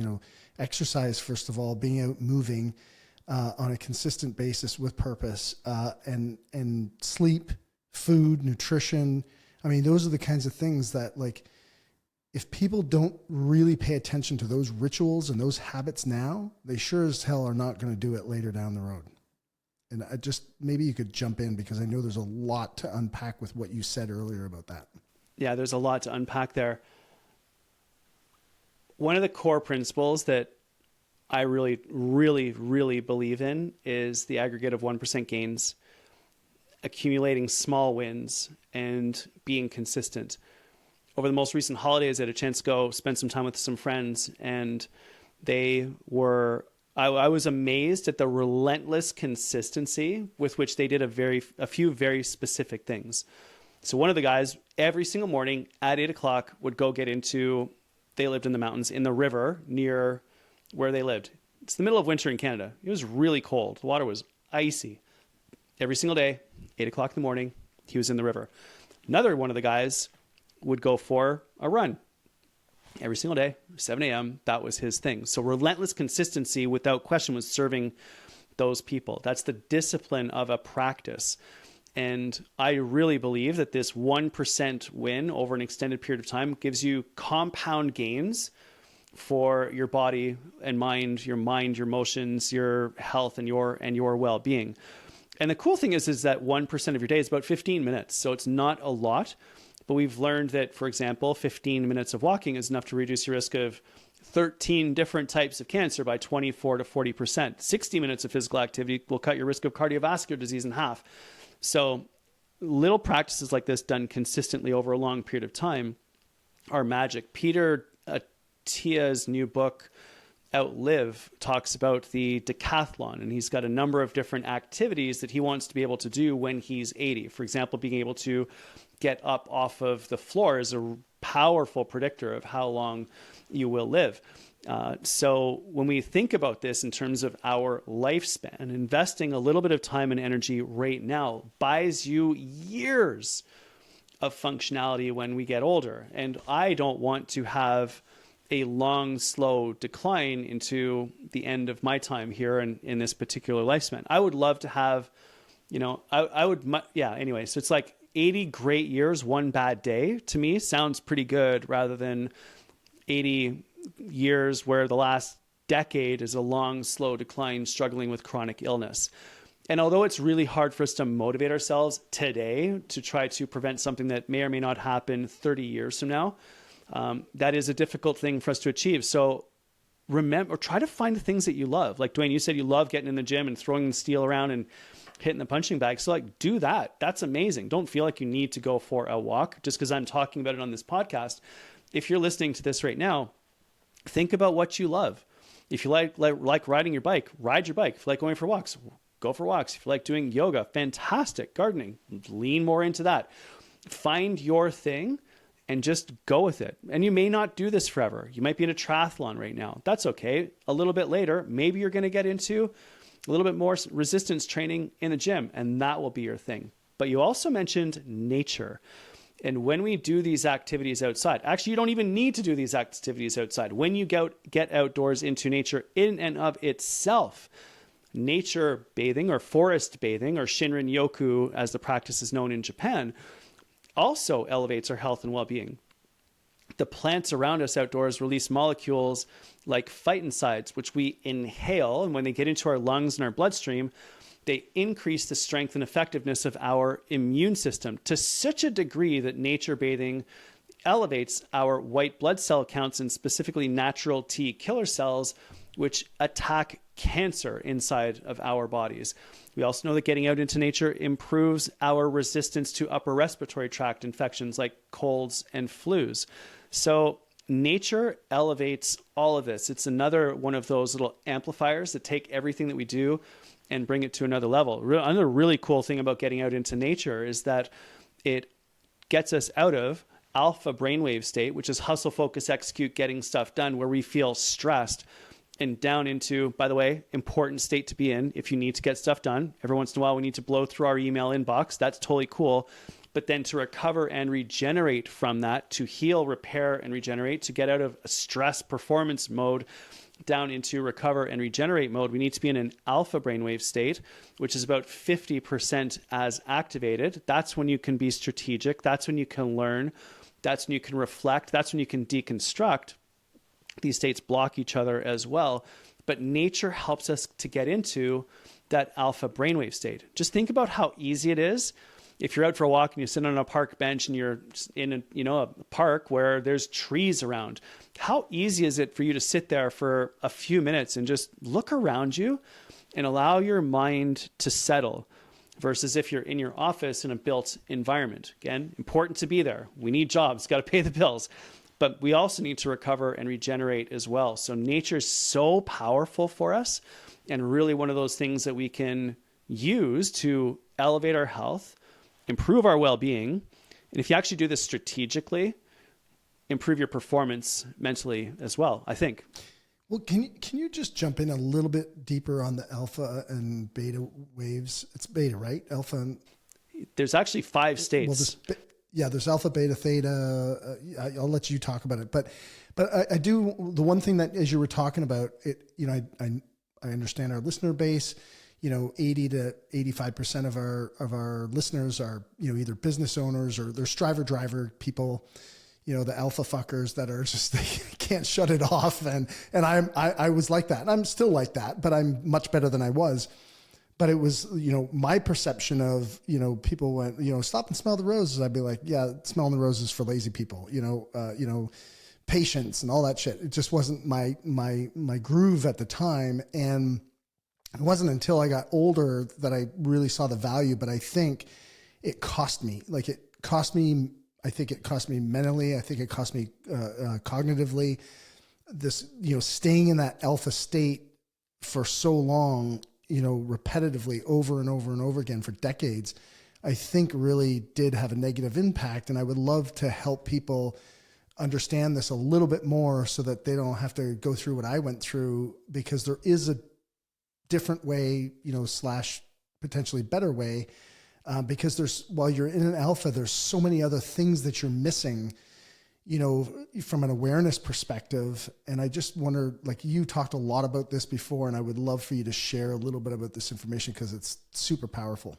exercise, first of all, being out moving on a consistent basis with purpose, and sleep, food, nutrition. I mean, those are the kinds of things that, like, if people don't really pay attention to those rituals and those habits now, they sure as hell are not going to do it later down the road. And maybe you could jump in, because I know there's a lot to unpack with what you said earlier about that. Yeah, there's a lot to unpack there. One of the core principles that I really, really, really believe in is the aggregate of 1% gains, accumulating small wins, and being consistent. Over the most recent holidays, I had a chance to go spend some time with some friends, and I was amazed at the relentless consistency with which they did a few very specific things. So one of the guys, every single morning at 8:00 would go they lived in the mountains, in the river near where they lived. It's the middle of winter in Canada. It was really cold. The water was icy. Every single day, 8 o'clock in the morning, he was in the river. Another one of the guys would go for a run. Every single day, 7 a.m., that was his thing. So relentless consistency, without question, was serving those people. That's the discipline of a practice. And I really believe that this 1% win over an extended period of time gives you compound gains for your body and mind, your emotions, your health, and your well-being. And the cool thing is that 1% of your day is about 15 minutes. So it's not a lot, but we've learned that, for example, 15 minutes of walking is enough to reduce your risk of 13 different types of cancer by 24 to 40%. 60 minutes of physical activity will cut your risk of cardiovascular disease in half. So little practices like this done consistently over a long period of time are magic. Peter Attia's new book, Outlive, talks about the decathlon, and he's got a number of different activities that he wants to be able to do when he's 80. For example, being able to get up off of the floor is a powerful predictor of how long you will live. So when we think about this in terms of our lifespan, investing a little bit of time and energy right now buys you years of functionality when we get older. And I don't want to have a long, slow decline into the end of my time here in this particular lifespan. I would love to have, anyway, so it's like 80 great years, one bad day, to me sounds pretty good, rather than 80 years where the last decade is a long, slow decline, struggling with chronic illness. And although it's really hard for us to motivate ourselves today to try to prevent something that may or may not happen 30 years from now, that is a difficult thing for us to achieve. So remember, or try to find the things that you love. Like Dwayne, you said you love getting in the gym and throwing the steel around and hitting the punching bag. So like, do that. That's amazing. Don't feel like you need to go for a walk just because I'm talking about it on this podcast. If you're listening to this right now, think about what you love. If you like riding your bike, ride your bike. If you like going for walks, go for walks. If you like doing yoga, fantastic. Gardening, lean more into that. Find your thing and just go with it. And you may not do this forever. You might be in a triathlon right now. That's okay. A little bit later, maybe you're going to get into a little bit more resistance training in the gym, and that will be your thing. But you also mentioned nature. And when we do these activities outside, actually, you don't even need to do these activities outside. When you get outdoors into nature in and of itself, nature bathing or forest bathing, or Shinrin-yoku as the practice is known in Japan, also elevates our health and well-being. The plants around us outdoors release molecules like phytoncides, which we inhale, and when they get into our lungs and our bloodstream, they increase the strength and effectiveness of our immune system to such a degree that nature bathing elevates our white blood cell counts, and specifically natural T killer cells, which attack cancer inside of our bodies. We also know that getting out into nature improves our resistance to upper respiratory tract infections like colds and flus. So nature elevates all of this. It's another one of those little amplifiers that take everything that we do and bring it to another level. Another really cool thing about getting out into nature is that it gets us out of alpha brainwave state, which is hustle, focus, execute, getting stuff done, where we feel stressed, and down into, by the way, important state to be in if you need to get stuff done. Every once in a while, we need to blow through our email inbox. That's totally cool. But then to recover and regenerate from that, to heal, repair, and regenerate, to get out of a stress performance mode down into recover and regenerate mode, we need to be in an alpha brainwave state, which is about 50% as activated. That's when you can be strategic. That's when you can learn. That's when you can reflect. That's when you can deconstruct. These states block each other as well, but nature helps us to get into that alpha brainwave state. Just think about how easy it is. If you're out for a walk and you sit on a park bench and you're in a park where there's trees around, how easy is it for you to sit there for a few minutes and just look around you and allow your mind to settle, versus if you're in your office in a built environment? Again, important to be there. We need jobs, got to pay the bills. But we also need to recover and regenerate as well. So nature is so powerful for us, and really one of those things that we can use to elevate our health, improve our well-being. And if you actually do this strategically, improve your performance mentally as well, I think. Well, can you just jump in a little bit deeper on the alpha and beta waves? It's beta, right? Alpha and There's actually 5 states. There's alpha, beta, theta. I'll let you talk about it, but I do the one thing that as you were talking about it, I understand our listener base. 80 to 85% of our listeners are either business owners or they're driver people. The alpha fuckers that are just, they can't shut it off. And I was like that. I'm still like that, but I'm much better than I was. But it was, my perception of, people went, stop and smell the roses. I'd be like, yeah, smelling the roses for lazy people, patience and all that shit. It just wasn't my groove at the time. And it wasn't until I got older that I really saw the value, but I think it cost me. I think it cost me mentally. I think it cost me cognitively. This, staying in that alpha state for so long, repetitively over and over and over again for decades, I think really did have a negative impact. And I would love to help people understand this a little bit more so that they don't have to go through what I went through, because there is a different way, / potentially better way. Because while you're in an alpha, there's so many other things that you're missing, from an awareness perspective. And I just wonder, you talked a lot about this before, and I would love for you to share a little bit about this information because it's super powerful.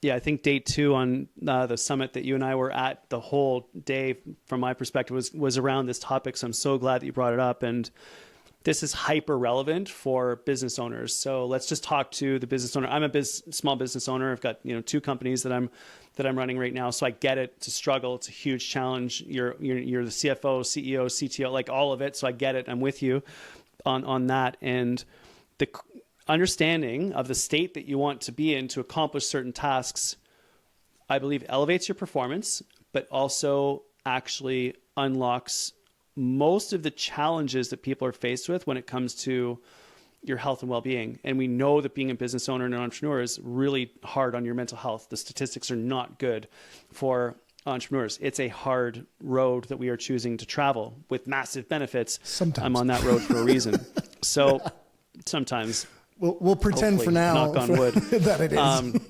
Yeah, I think day 2 on the summit that you and I were at, the whole day from my perspective was around this topic. So I'm so glad that you brought it up. And this is hyper relevant for business owners. So let's just talk to the business owner. I'm a small business owner. I've got 2 companies that I'm running right now. So I get it. It's a struggle. It's a huge challenge. You're the CFO, CEO, CTO, like all of it. So I get it. I'm with you on that. And the understanding of the state that you want to be in to accomplish certain tasks, I believe, elevates your performance, but also actually unlocks most of the challenges that people are faced with when it comes to your health and well-being. And we know that being a business owner and an entrepreneur is really hard on your mental health. The statistics are not good for entrepreneurs. It's a hard road that we are choosing to travel with massive benefits. Sometimes I'm on that road for a reason. So sometimes we'll pretend for now, knock on wood, that it is.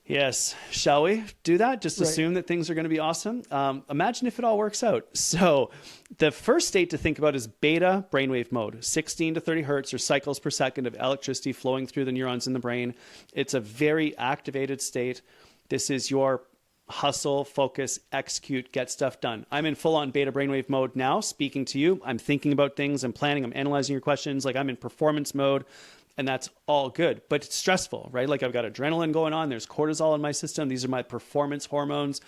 Yes. Shall we do that? Just Right. Assume that things are going to be awesome. Imagine if it all works out. So the first state to think about is beta brainwave mode, 16 to 30 hertz or cycles per second of electricity flowing through the neurons in the brain. It's a very activated state. This is your hustle, focus, execute, get stuff done. I'm in full on beta brainwave mode now, speaking to you. I'm thinking about things. I'm planning. I'm analyzing your questions. I'm in performance mode. And that's all good, but it's stressful, right? I've got adrenaline going on. There's cortisol in my system. These are my performance hormones.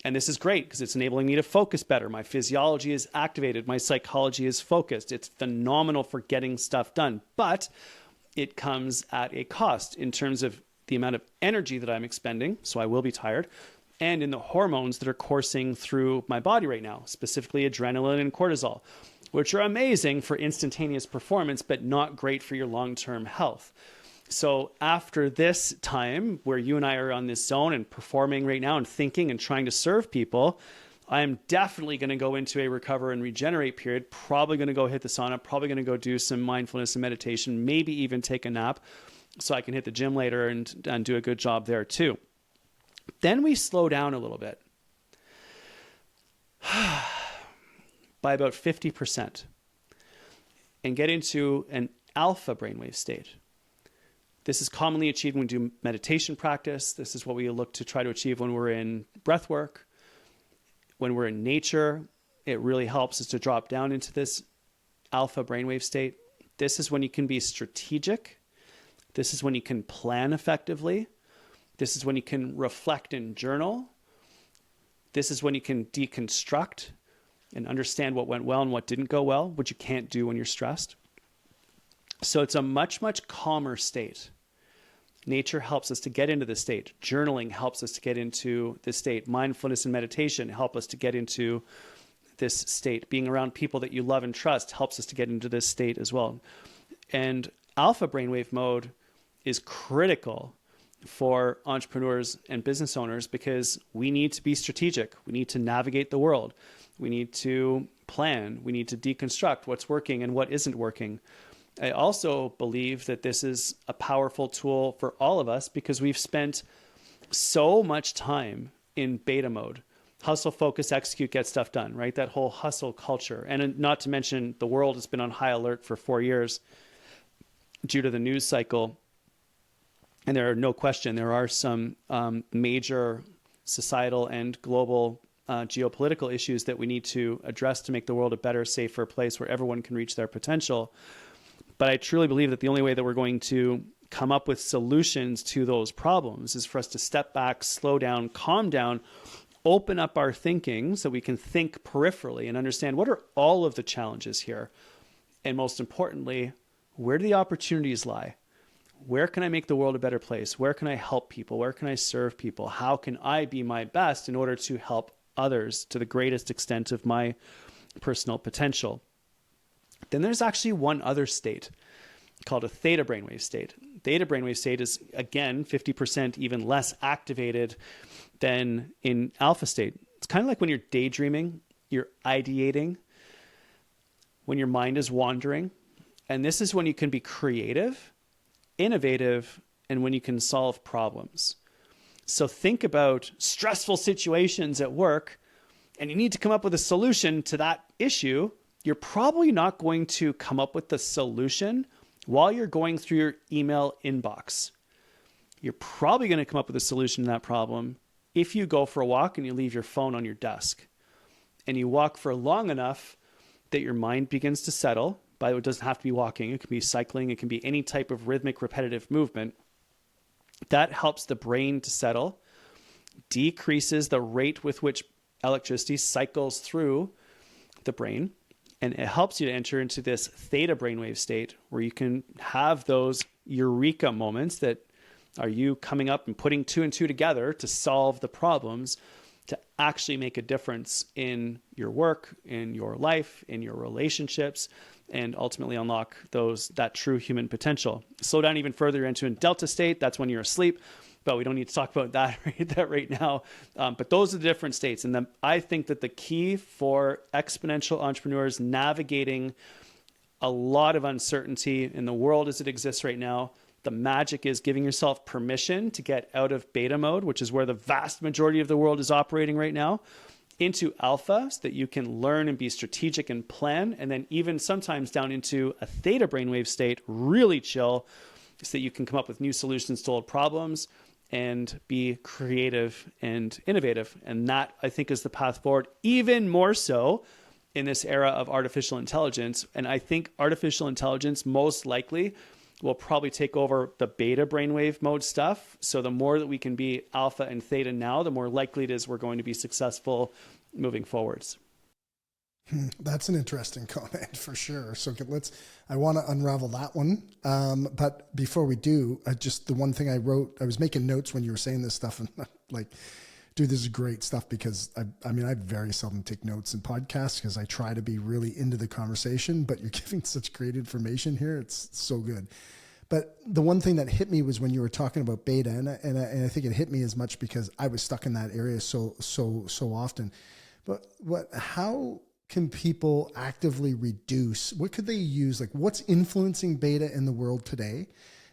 And this is great because it's enabling me to focus better. My physiology is activated. My psychology is focused. It's phenomenal for getting stuff done, but it comes at a cost in terms of the amount of energy that I'm expending. So I will be tired. And in the hormones that are coursing through my body right now, specifically adrenaline and cortisol, which are amazing for instantaneous performance, but not great for your long-term health. So after this time where you and I are on this zone and performing right now and thinking and trying to serve people, I am definitely going to go into a recover and regenerate period, probably going to go hit the sauna, probably going to go do some mindfulness and meditation, maybe even take a nap so I can hit the gym later and do a good job there too. Then we slow down a little bit. By about 50% and get into an alpha brainwave state. This is commonly achieved when we do meditation practice. This is what we look to try to achieve when we're in breath work. When we're in nature, it really helps us to drop down into this alpha brainwave state. This is when you can be strategic. This is when you can plan effectively. This is when you can reflect and journal. This is when you can deconstruct and understand what went well and what didn't go well, which you can't do when you're stressed. So it's a much, much calmer state. Nature helps us to get into this state. Journaling helps us to get into this state. Mindfulness and meditation help us to get into this state. Being around people that you love and trust helps us to get into this state as well. And alpha brainwave mode is critical for entrepreneurs and business owners because we need to be strategic. We need to navigate the world. We need to plan. We need to deconstruct what's working and what isn't working. I also believe that this is a powerful tool for all of us because we've spent so much time in beta mode. Hustle, focus, execute, get stuff done, right? That whole hustle culture. And not to mention the world has been on high alert for 4 years due to the news cycle. And there are no question, there are some major societal and global geopolitical issues that we need to address to make the world a better, safer place where everyone can reach their potential. But I truly believe that the only way that we're going to come up with solutions to those problems is for us to step back, slow down, calm down, open up our thinking so we can think peripherally and understand what are all of the challenges here. And most importantly, where do the opportunities lie? Where can I make the world a better place? Where can I help people? Where can I serve people? How can I be my best in order to help others to the greatest extent of my personal potential? Then there's actually one other state called a theta brainwave state. Theta brainwave state is, again, 50% even less activated than in alpha state. It's kind of like when you're daydreaming, you're ideating, when your mind is wandering. And this is when you can be creative, innovative, and when you can solve problems. So think about stressful situations at work, and you need to come up with a solution to that issue. You're probably not going to come up with the solution while you're going through your email inbox. You're probably going to come up with a solution to that problem if you go for a walk and you leave your phone on your desk and you walk for long enough that your mind begins to settle. But it doesn't have to be walking. It can be cycling. It can be any type of rhythmic, repetitive movement. That helps the brain to settle, decreases the rate with which electricity cycles through the brain, and it helps you to enter into this theta brainwave state where you can have those eureka moments that are you coming up and putting two and two together to solve the problems, to actually make a difference in your work, in your life, in your relationships, and ultimately unlock that true human potential. Slow down even further into a delta state. That's when you're asleep, but we don't need to talk about that right now. But those are the different states. And I think that the key for exponential entrepreneurs navigating a lot of uncertainty in the world as it exists right now, the magic is giving yourself permission to get out of beta mode, which is where the vast majority of the world is operating right now, into alpha so that you can learn and be strategic and plan, and then even sometimes down into a theta brainwave state, really chill, so that you can come up with new solutions to old problems and be creative and innovative. And that, I think, is the path forward, even more so in this era of artificial intelligence. And I think artificial intelligence most likely will probably take over the beta brainwave mode stuff. So the more that we can be alpha and theta now, the more likely it is we're going to be successful moving forwards. That's an interesting comment for sure. So I want to unravel that one. But before we do, the one thing I wrote, I was making notes when you were saying this stuff, and like, dude, this is great stuff because I very seldom take notes in podcasts because I try to be really into the conversation, but you're giving such great information here. It's so good. But the one thing that hit me was when you were talking about beta, and I think it hit me as much because I was stuck in that area so often. But how can people actively reduce? What could they use? Like, what's influencing beta in the world today?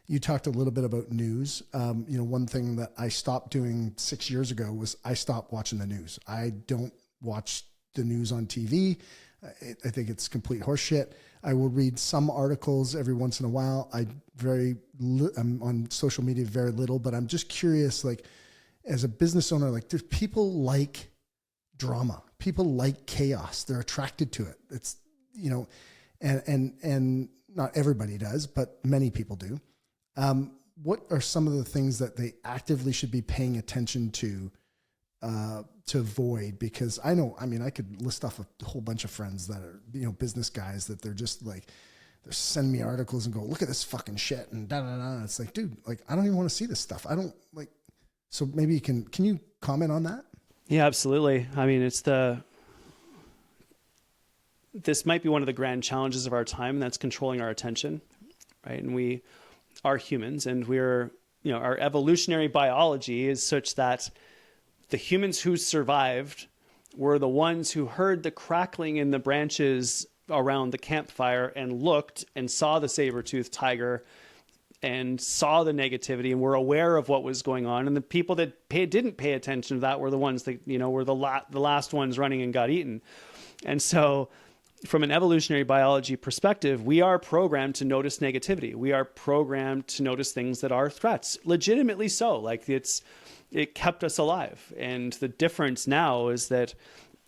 You talked a little bit about news. One thing that I stopped doing 6 years ago was I stopped watching the news. I don't watch the news on TV. I think it's complete horseshit. I will read some articles every once in a while. I'm on social media very little, but I'm just curious, like, as a business owner, like, there's people like drama. People like chaos. They're attracted to it. It's, and not everybody does, but many people do. What are some of the things that they actively should be paying attention to avoid? Because I could list off a whole bunch of friends that are, business guys that they're just like, they're sending me articles and go, look at this fucking shit and da da da. It's like, dude, like, I don't even want to see this stuff. I don't like, so maybe can you comment on that? Yeah, absolutely. I mean, this might be one of the grand challenges of our time, and that's controlling our attention, right? And we are humans, and our evolutionary biology is such that the humans who survived were the ones who heard the crackling in the branches around the campfire and looked and saw the saber-toothed tiger and saw the negativity and were aware of what was going on. And the people that didn't pay attention to that were the ones that, were the last ones running and got eaten. And so from an evolutionary biology perspective, we are programmed to notice negativity. We are programmed to notice things that are threats, legitimately so. Like it kept us alive. And the difference now is that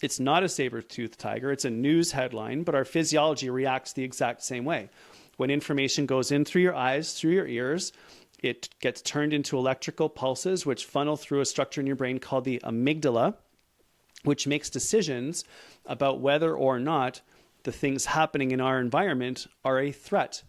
it's not a saber-toothed tiger. It's a news headline, but our physiology reacts the exact same way. When information goes in through your eyes, through your ears, it gets turned into electrical pulses, which funnel through a structure in your brain called the amygdala, which makes decisions about whether or not the things happening in our environment are a threat.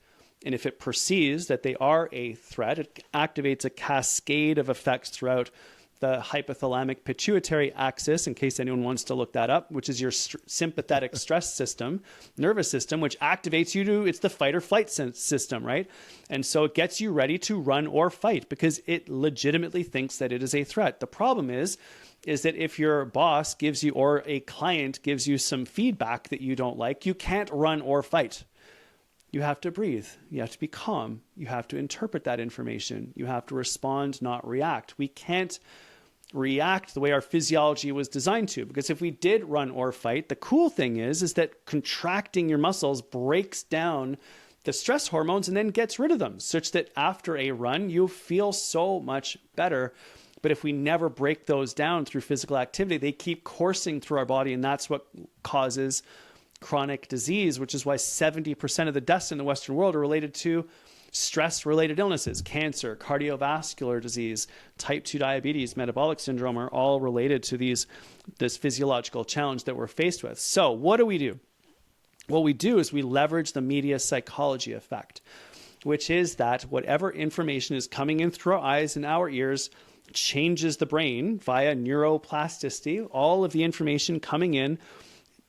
And if it perceives that they are a threat, it activates a cascade of effects throughout the hypothalamic pituitary axis, in case anyone wants to look that up, which is your sympathetic stress system, nervous system, which activates you it's the fight or flight system, right? And so it gets you ready to run or fight because it legitimately thinks that it is a threat. The problem is that if your boss gives you, or a client gives you some feedback that you don't like, you can't run or fight. You have to breathe. You have to be calm. You have to interpret that information. You have to respond, not react. We can't react the way our physiology was designed to, because if we did run or fight, the cool thing is that contracting your muscles breaks down the stress hormones and then gets rid of them, such that after a run, you feel so much better. But if we never break those down through physical activity, they keep coursing through our body, and that's what causes chronic disease, which is why 70% of the deaths in the Western world are related to stress-related illnesses. Cancer, cardiovascular disease, type 2 diabetes, metabolic syndrome are all related to this physiological challenge that we're faced with. So what do? What we do is we leverage the media psychology effect, which is that whatever information is coming in through our eyes and our ears changes the brain via neuroplasticity. All of the information coming in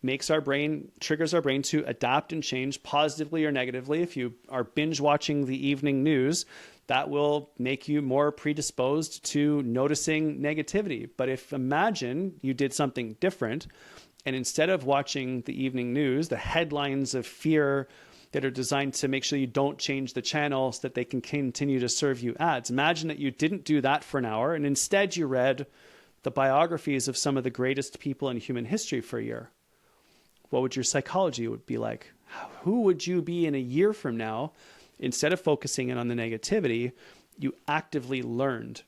triggers our brain to adapt and change positively or negatively. If you are binge watching the evening news, that will make you more predisposed to noticing negativity. But imagine you did something different, and instead of watching the evening news, the headlines of fear that are designed to make sure you don't change the channel so that they can continue to serve you ads. Imagine that you didn't do that for an hour, and instead you read the biographies of some of the greatest people in human history for a year. What would your psychology be like? Who would you be in a year from now? Instead of focusing in on the negativity, you actively learned.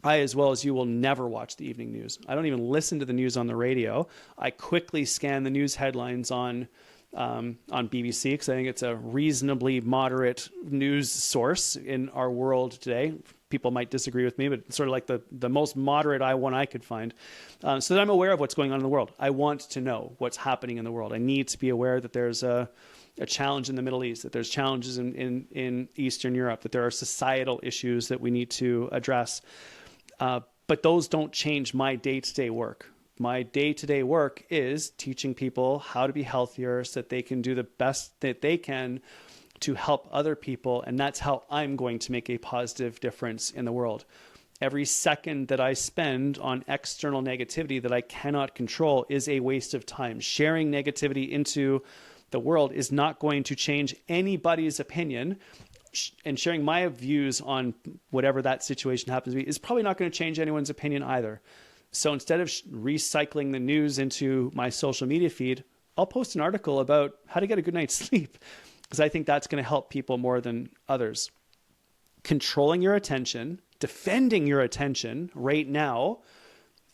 I, as well as you, will never watch the evening news. I don't even listen to the news on the radio. I quickly scan the news headlines on BBC because I think it's a reasonably moderate news source in our world today. People might disagree with me, but it's sort of like the most moderate one I could find. So that I'm aware of what's going on in the world. I want to know what's happening in the world. I need to be aware that there's a challenge in the Middle East, that there's challenges in Eastern Europe, that there are societal issues that we need to address. But those don't change my day-to-day work. My day-to-day work is teaching people how to be healthier so that they can do the best that they can to help other people. And that's how I'm going to make a positive difference in the world. Every second that I spend on external negativity that I cannot control is a waste of time. Sharing negativity into the world is not going to change anybody's opinion. And sharing my views on whatever that situation happens to be is probably not going to change anyone's opinion either. So instead of recycling the news into my social media feed, I'll post an article about how to get a good night's sleep, because I think that's going to help people more than others. Controlling your attention, defending your attention right now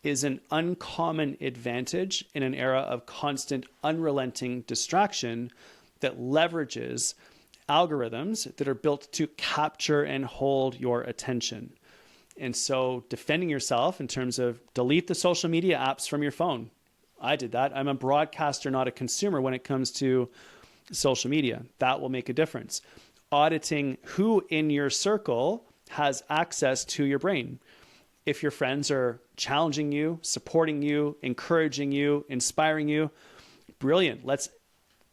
is an uncommon advantage in an era of constant, unrelenting distraction that leverages algorithms that are built to capture and hold your attention. And so defending yourself in terms of delete the social media apps from your phone. I did that. I'm a broadcaster, not a consumer when it comes to social media. That will make a difference. Auditing who in your circle has access to your brain. If your friends are challenging you, supporting you, encouraging you, inspiring you, brilliant. Let's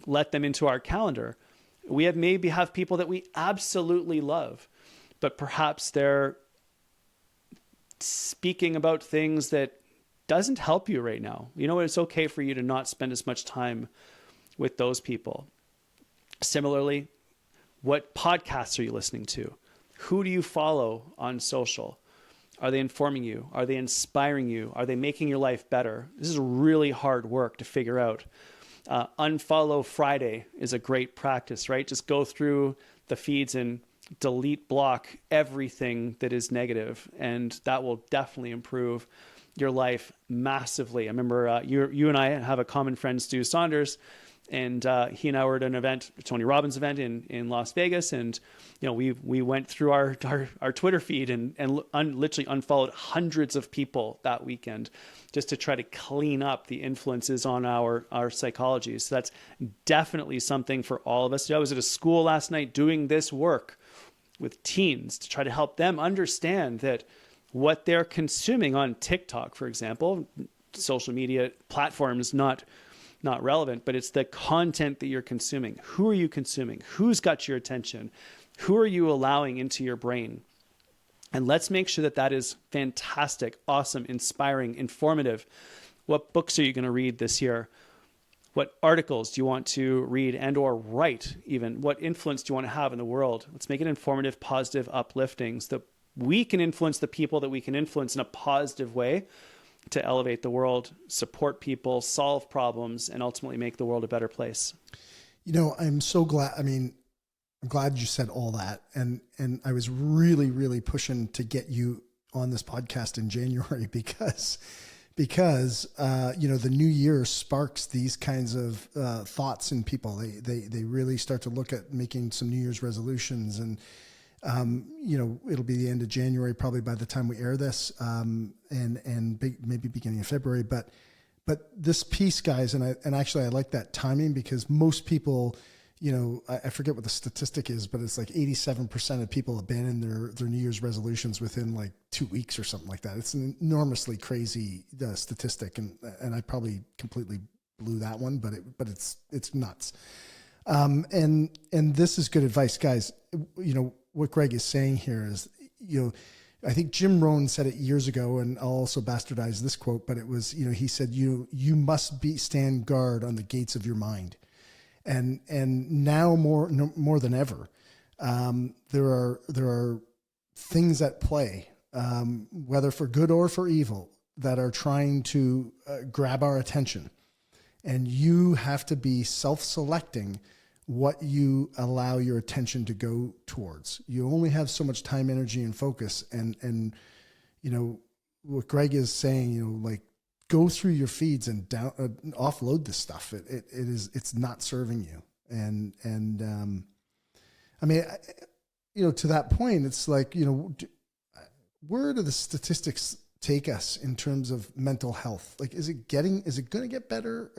let them into our calendar. We maybe have people that we absolutely love, but perhaps they're speaking about things that doesn't help you right now. You know what? It's okay for you to not spend as much time with those people. Similarly, what podcasts are you listening to? Who do you follow on social? Are they informing you? Are they inspiring you? Are they making your life better? This is really hard work to figure out. Unfollow Friday is a great practice, right? Just go through the feeds and delete, block everything that is negative, and that will definitely improve your life massively. I remember you and I have a common friend, Stu Saunders, and he and I were at an event, Tony Robbins event in Las Vegas, and we went through our Twitter feed and literally unfollowed hundreds of people that weekend just to try to clean up the influences on our psychology. So that's definitely something for all of us. I was at a school last night doing this work with teens to try to help them understand that what they're consuming on TikTok, for example, social media platforms, not relevant, but it's the content that you're consuming. Who are you consuming? Who's got your attention? Who are you allowing into your brain? And let's make sure that that is fantastic, awesome, inspiring, informative. What books are you going to read this year? What articles do you want to read and or write even? What influence do you want to have in the world? Let's make it informative, positive, uplifting so that we can influence the people that we can influence in a positive way to elevate the world, support people, solve problems, and ultimately make the world a better place. I'm so glad. I'm glad you said all that. And I was really, really pushing to get you on this podcast in January because the new year sparks these kinds of thoughts in people. They really start to look at making some New Year's resolutions, and it'll be the end of January probably by the time we air this, maybe beginning of February. But this piece, guys, and actually I like that timing because most people, I forget what the statistic is, but it's like 87% of people abandon their New Year's resolutions within like 2 weeks or something like that. It's an enormously crazy statistic, and I probably completely blew that one, but it's nuts. And this is good advice, guys. What Greg is saying here is, I think Jim Rohn said it years ago, and I'll also bastardize this quote, but it was, he said, you must stand guard on the gates of your mind. And now more than ever, there are things at play, whether for good or for evil, that are trying to grab our attention. And you have to be self-selecting what you allow your attention to go towards. You only have so much time, energy, and focus. And what Greg is saying, go through your feeds and offload this stuff. It's not serving you. And to that point, it's like, where do the statistics take us in terms of mental health? Like, is it going to get better?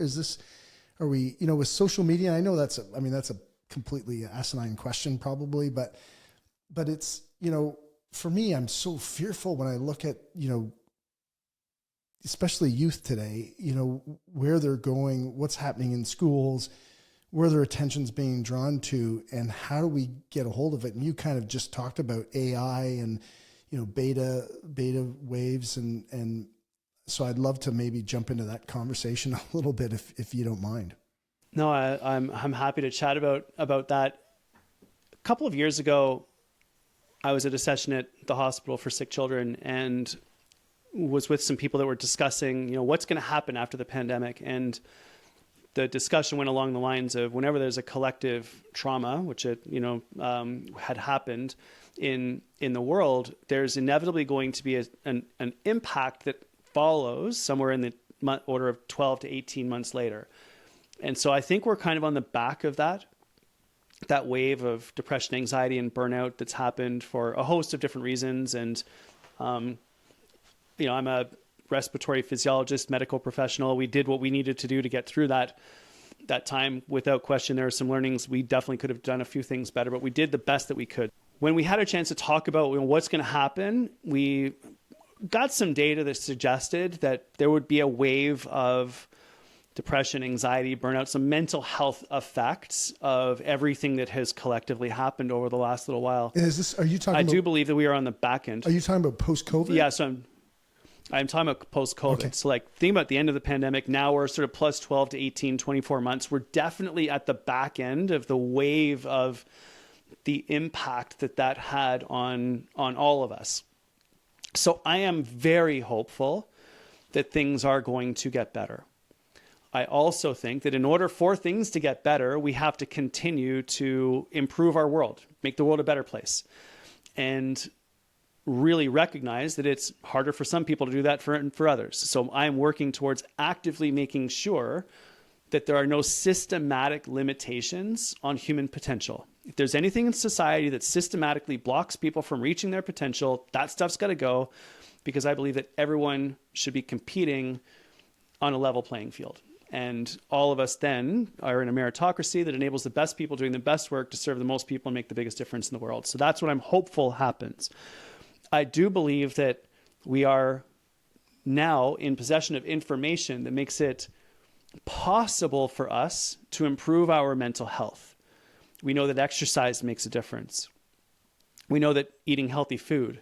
Are we, with social media? I know that's a completely asinine question probably, but it's, for me, I'm so fearful when I look at, especially youth today, where they're going, what's happening in schools, where their attention's being drawn to, and how do we get a hold of it? And you kind of just talked about AI and, beta waves. And so I'd love to maybe jump into that conversation a little bit if you don't mind. No, I'm happy to chat about that. A couple of years ago, I was at a session at the hospital for sick children and was with some people that were discussing, what's going to happen after the pandemic. And the discussion went along the lines of whenever there's a collective trauma, which it, had happened in the world, there's inevitably going to be an impact that follows somewhere in the order of 12 to 18 months later. And so I think we're kind of on the back of that wave of depression, anxiety, and burnout that's happened for a host of different reasons. And, I'm a respiratory physiologist, medical professional. We did what we needed to do to get through that time. Without question, there are some learnings. We definitely could have done a few things better, but we did the best that we could. When we had a chance to talk about what's going to happen, we got some data that suggested that there would be a wave of depression, anxiety, burnout, some mental health effects of everything that has collectively happened over the last little while. Are you talking I do believe that we are on the back end. Are you talking about post-COVID? Yeah. So I'm talking about post-COVID. Okay. So like think about the end of the pandemic. Now we're sort of plus 12 to 18, 24 months. We're definitely at the back end of the wave of the impact that had on all of us. So I am very hopeful that things are going to get better. I also think that in order for things to get better, we have to continue to improve our world, make the world a better place, and really recognize that it's harder for some people to do that for others. So I'm working towards actively making sure that there are no systematic limitations on human potential. If there's anything in society that systematically blocks people from reaching their potential, that stuff's got to go, because I believe that everyone should be competing on a level playing field. And all of us then are in a meritocracy that enables the best people doing the best work to serve the most people and make the biggest difference in the world. So that's what I'm hopeful happens. I do believe that we are now in possession of information that makes it possible for us to improve our mental health. We know that exercise makes a difference. We know that eating healthy food,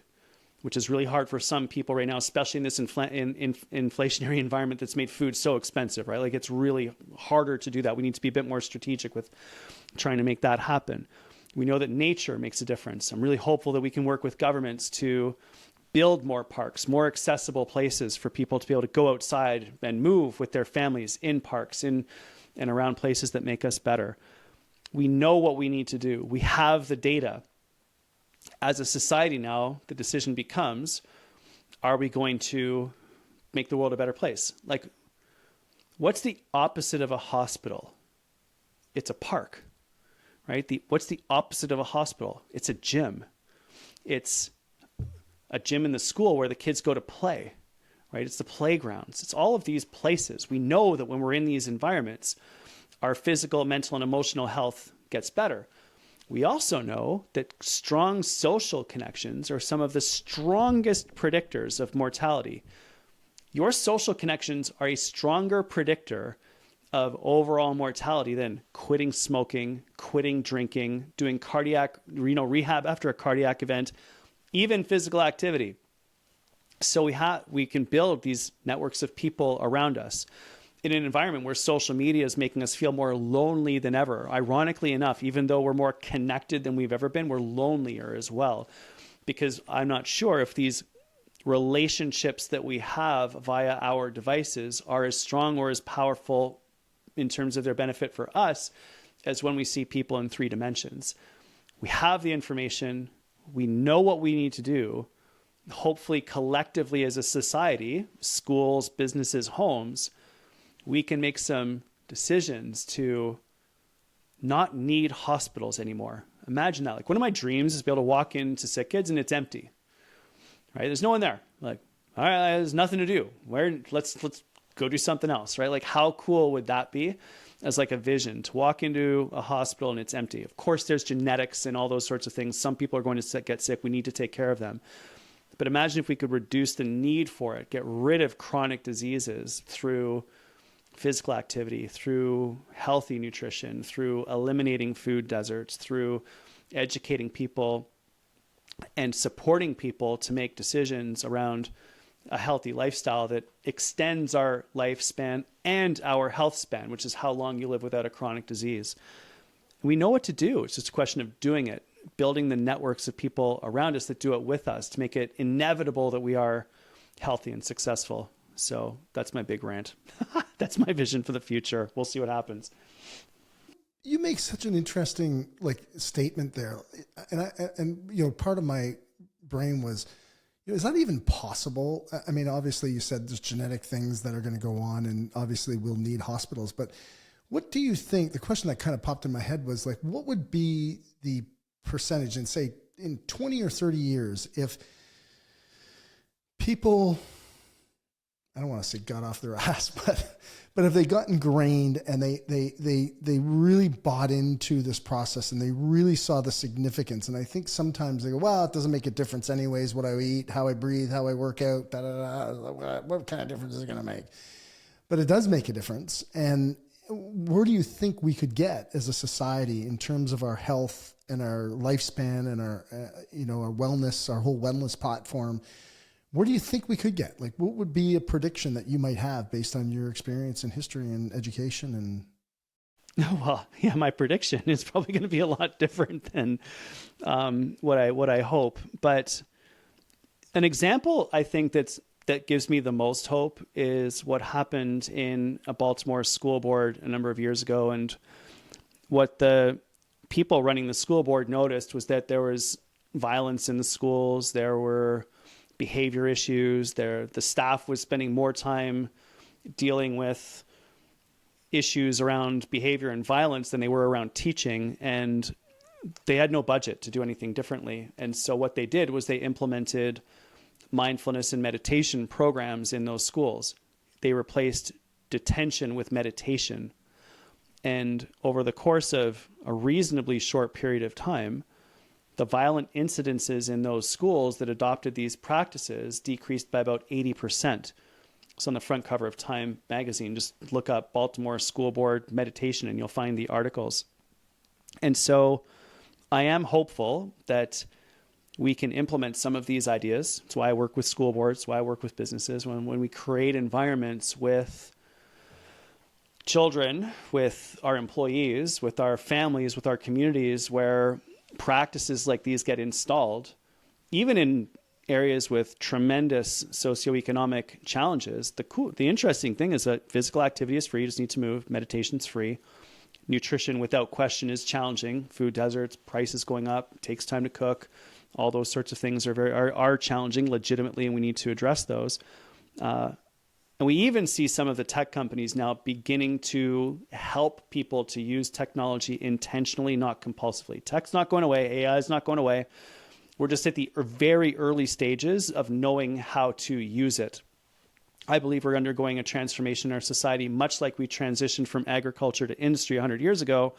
which is really hard for some people right now, especially in this inflationary environment that's made food so expensive, right? Like it's really harder to do that. We need to be a bit more strategic with trying to make that happen. We know that nature makes a difference. I'm really hopeful that we can work with governments to build more parks, more accessible places for people to be able to go outside and move with their families in parks, in and around places that make us better. We know what we need to do. We have the data. As a society now, the decision becomes, are we going to make the world a better place? Like, what's the opposite of a hospital? It's a park, right? What's the opposite of a hospital? It's a gym. It's a gym in the school where the kids go to play, right? It's the playgrounds. It's all of these places. We know that when we're in these environments, our physical, mental, and emotional health gets better. We also know that strong social connections are some of the strongest predictors of mortality. Your social connections are a stronger predictor of overall mortality than quitting smoking, quitting drinking, doing cardiac, rehab after a cardiac event, even physical activity. So we can build these networks of people around us in an environment where social media is making us feel more lonely than ever. Ironically enough, even though we're more connected than we've ever been, we're lonelier as well, because I'm not sure if these relationships that we have via our devices are as strong or as powerful in terms of their benefit for us as when we see people in 3 dimensions. We have the information. We know what we need to do. Hopefully, collectively as a society, schools, businesses, homes, we can make some decisions to not need hospitals anymore. Imagine that. Like, one of my dreams is to be able to walk into sick kids and it's empty, right? There's no one there. Like, all right, there's nothing to do. Let's go do something else, right? Like, how cool would that be as like a vision to walk into a hospital and it's empty? Of course, there's genetics and all those sorts of things. Some people are going to get sick. We need to take care of them. But imagine if we could reduce the need for it, get rid of chronic diseases through physical activity, through healthy nutrition, through eliminating food deserts, through educating people and supporting people to make decisions around a healthy lifestyle that extends our lifespan and our health span, which is how long you live without a chronic disease. We know what to do. It's just a question of doing it, building the networks of people around us that do it with us to make it inevitable that we are healthy and successful. So that's my big rant. That's my vision for the future. We'll see what happens. You make such an interesting statement there. And part of my brain was, is that even possible? I mean, obviously you said there's genetic things that are going to go on and obviously we'll need hospitals, but what do you think, the question that kind of popped in my head was like, what would be the percentage in, say, in 20 or 30 years if people, I don't want to say got off their ass, but if they got ingrained and they really bought into this process and they really saw the significance. And I think sometimes they go, well, it doesn't make a difference anyways, what I eat, how I breathe, how I work out, what kind of difference is it going to make? But it does make a difference. And where do you think we could get as a society in terms of our health and our lifespan and our, our wellness, our whole wellness platform, where do you think we could get? Like, what would be a prediction that you might have based on your experience in history and education? And well, yeah, my prediction is probably going to be a lot different than what I hope. But an example I think that gives me the most hope is what happened in a Baltimore school board a number of years ago. And what the people running the school board noticed was that there was violence in the schools. There were behavior issues. The staff was spending more time dealing with issues around behavior and violence than they were around teaching. And they had no budget to do anything differently. And so what they did was they implemented mindfulness and meditation programs in those schools. They replaced detention with meditation. And over the course of a reasonably short period of time, the violent incidences in those schools that adopted these practices decreased by about 80%. So on the front cover of Time magazine, just look up Baltimore School Board meditation and you'll find the articles. And so I am hopeful that we can implement some of these ideas. That's why I work with school boards, that's why I work with businesses. When we create environments with children, with our employees, with our families, with our communities, where practices like these get installed, even in areas with tremendous socioeconomic challenges. The interesting thing is that physical activity is free. You just need to move. Meditation's free. Nutrition, without question, is challenging. Food deserts, prices going up, takes time to cook. All those sorts of things are challenging legitimately, and we need to address those. And we even see some of the tech companies now beginning to help people to use technology intentionally, not compulsively. Tech's not going away. AI is not going away. We're just at the very early stages of knowing how to use it. I believe we're undergoing a transformation in our society, much like we transitioned from agriculture to industry 100 years ago.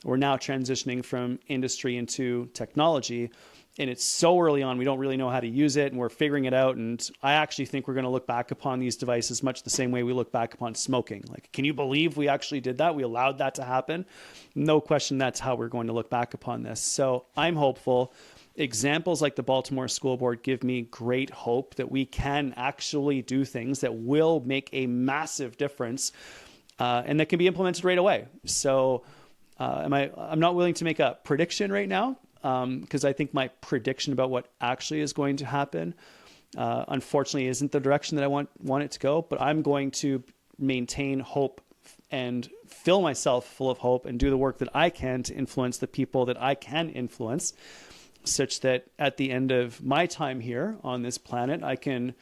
We're now transitioning from industry into technology. And it's so early on, we don't really know how to use it, and we're figuring it out. And I actually think we're going to look back upon these devices much the same way we look back upon smoking. Like, can you believe we actually did that? We allowed that to happen? No question, that's how we're going to look back upon this. So I'm hopeful. Examples like the Baltimore School Board give me great hope that we can actually do things that will make a massive difference and that can be implemented right away. So I'm not willing to make a prediction right now, because I think my prediction about what actually is going to happen, unfortunately, isn't the direction that I want it to go. But I'm going to maintain hope and fill myself full of hope and do the work that I can to influence the people that I can influence, such that at the end of my time here on this planet, I can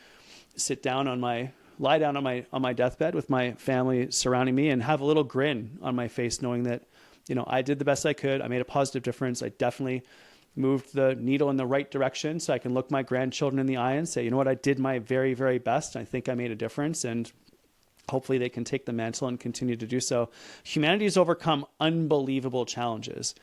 lie down on my deathbed with my family surrounding me and have a little grin on my face, knowing that, I did the best I could. I made a positive difference. I definitely moved the needle in the right direction, so I can look my grandchildren in the eye and say, you know what, I did my very, very best. I think I made a difference, and hopefully they can take the mantle and continue to do so. Humanity has overcome unbelievable challenges,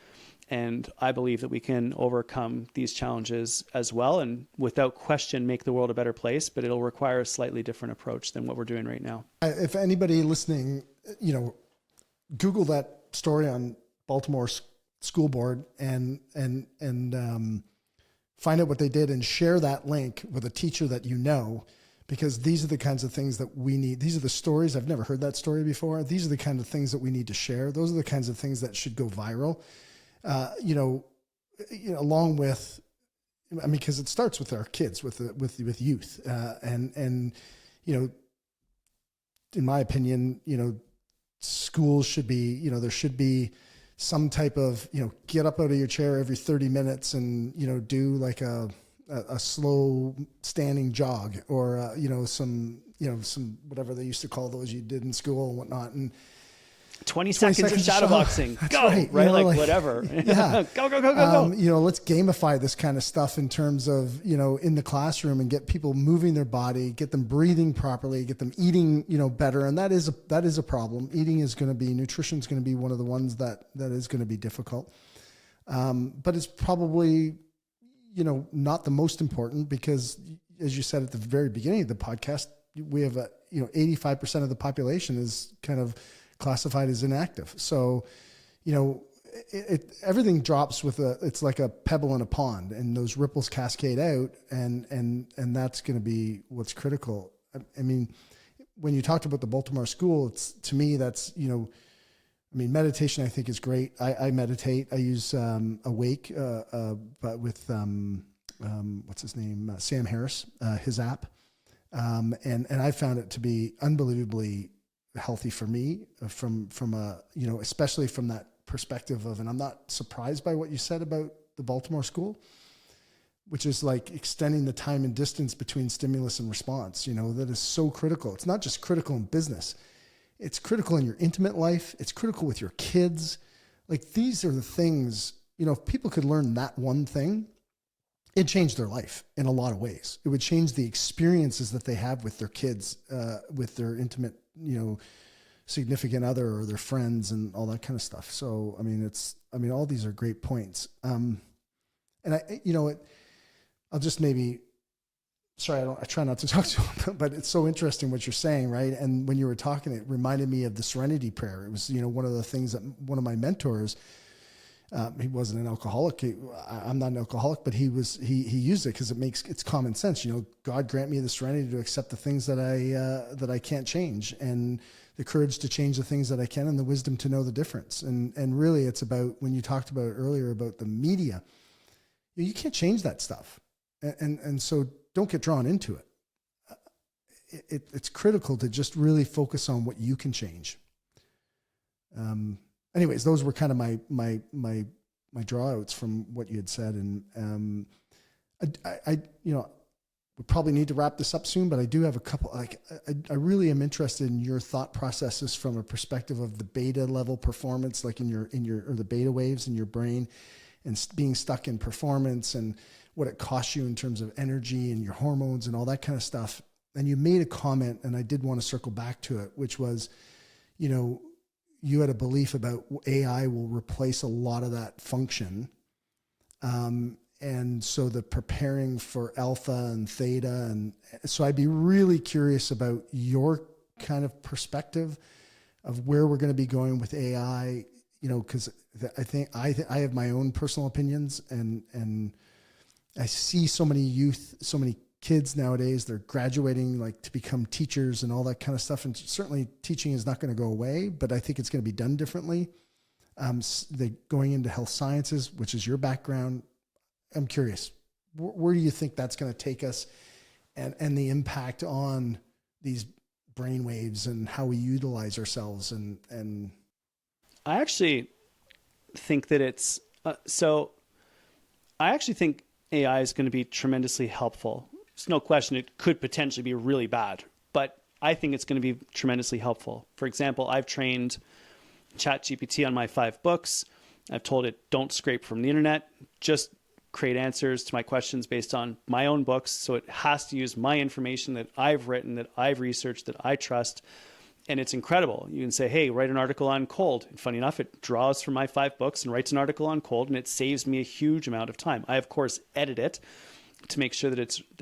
and I believe that we can overcome these challenges as well, and without question make the world a better place, but it'll require a slightly different approach than what we're doing right now. If anybody listening, Google that story on Baltimore School Board and find out what they did and share that link with a teacher that because these are the kinds of things that we need. These are the stories. I've never heard that story before. These are the kind of things that we need to share. Those are the kinds of things that should go viral. Along with, because it starts with our kids, with youth, and in my opinion, schools should be, there should be some type of, get up out of your chair every 30 minutes and, do like a slow standing jog or, some whatever they used to call those you did in school and whatnot. And 20 seconds of shadow boxing. Go, right? Whatever. Yeah. Go. Let's gamify this kind of stuff in terms of, in the classroom and get people moving their body, get them breathing properly, get them eating, better. And that is a problem. Nutrition is going to be one of the ones that is going to be difficult. But it's probably, not the most important because, as you said at the very beginning of the podcast, we have 85% of the population is kind of classified as inactive. So, everything drops with it's like a pebble in a pond, and those ripples cascade out, and that's going to be what's critical. I mean, when you talked about the Baltimore school, it's, to me, that's, I mean, meditation I think is great. I meditate. I use Awake, but with what's his name, Sam Harris, his app, and I found it to be unbelievably healthy for me, from a, especially from that perspective of, and I'm not surprised by what you said about the Baltimore school, which is like extending the time and distance between stimulus and response. That is so critical. It's not just critical in business. It's critical in your intimate life. It's critical with your kids. Like, these are the things, if people could learn that one thing, it'd change their life in a lot of ways. It would change the experiences that they have with their kids, with their intimate, significant other or their friends and all that kind of stuff. So, I mean, all these are great points. And I'll just maybe, sorry, I try not to talk to him, but it's so interesting what you're saying, right? And when you were talking, it reminded me of the Serenity Prayer. It was, one of the things that one of my mentors, he wasn't an alcoholic. I'm not an alcoholic, but he used it because it's common sense. God grant me the serenity to accept the things that I can't change, and the courage to change the things that I can, and the wisdom to know the difference. And really, it's about, when you talked about it earlier about the media, you can't change that stuff. And so don't get drawn into it. It's critical to just really focus on what you can change. Anyways, those were kind of my drawouts from what you had said. And I we probably need to wrap this up soon, but I do have a couple, I really am interested in your thought processes from a perspective of the beta level performance, like or the beta waves in your brain, and being stuck in performance, and what it costs you in terms of energy and your hormones and all that kind of stuff. And you made a comment, and I did want to circle back to it, which was, you had a belief about AI will replace a lot of that function. And so the preparing for alpha and theta. And so I'd be really curious about your kind of perspective of where we're going to be going with AI, because I think I have my own personal opinions, and I see so many youth, so many kids nowadays, they're graduating like to become teachers and all that kind of stuff. And certainly teaching is not going to go away, but I think it's going to be done differently. They're going into health sciences, which is your background. I'm curious, where do you think that's going to take us, and the impact on these brain waves and how we utilize ourselves? And I actually think that it's, I actually think AI is going to be tremendously helpful. There's no question it could potentially be really bad, but I think it's going to be tremendously helpful. For example, I've trained ChatGPT on my 5 books. I've told it, don't scrape from the internet, just create answers to my questions based on my own books. So it has to use my information that I've written, that I've researched, that I trust. And it's incredible. You can say, hey, write an article on cold. And funny enough, it draws from my 5 books and writes an article on cold, and it saves me a huge amount of time. I, of course, edit it to make sure that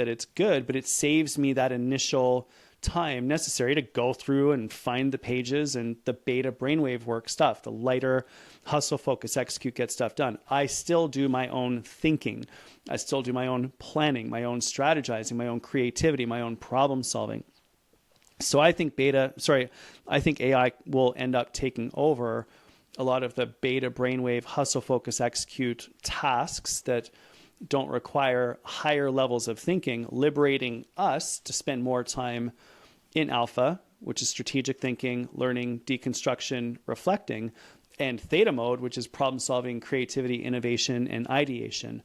it's good, but it saves me that initial time necessary to go through and find the pages and the beta brainwave work stuff, the lighter hustle, focus, execute, get stuff done. I still do my own thinking. I still do my own planning, my own strategizing, my own creativity, my own problem solving. So I think AI will end up taking over a lot of the beta brainwave hustle, focus, execute tasks that don't require higher levels of thinking, liberating us to spend more time in alpha, which is strategic thinking, learning, deconstruction, reflecting, and theta mode, which is problem solving, creativity, innovation, and ideation.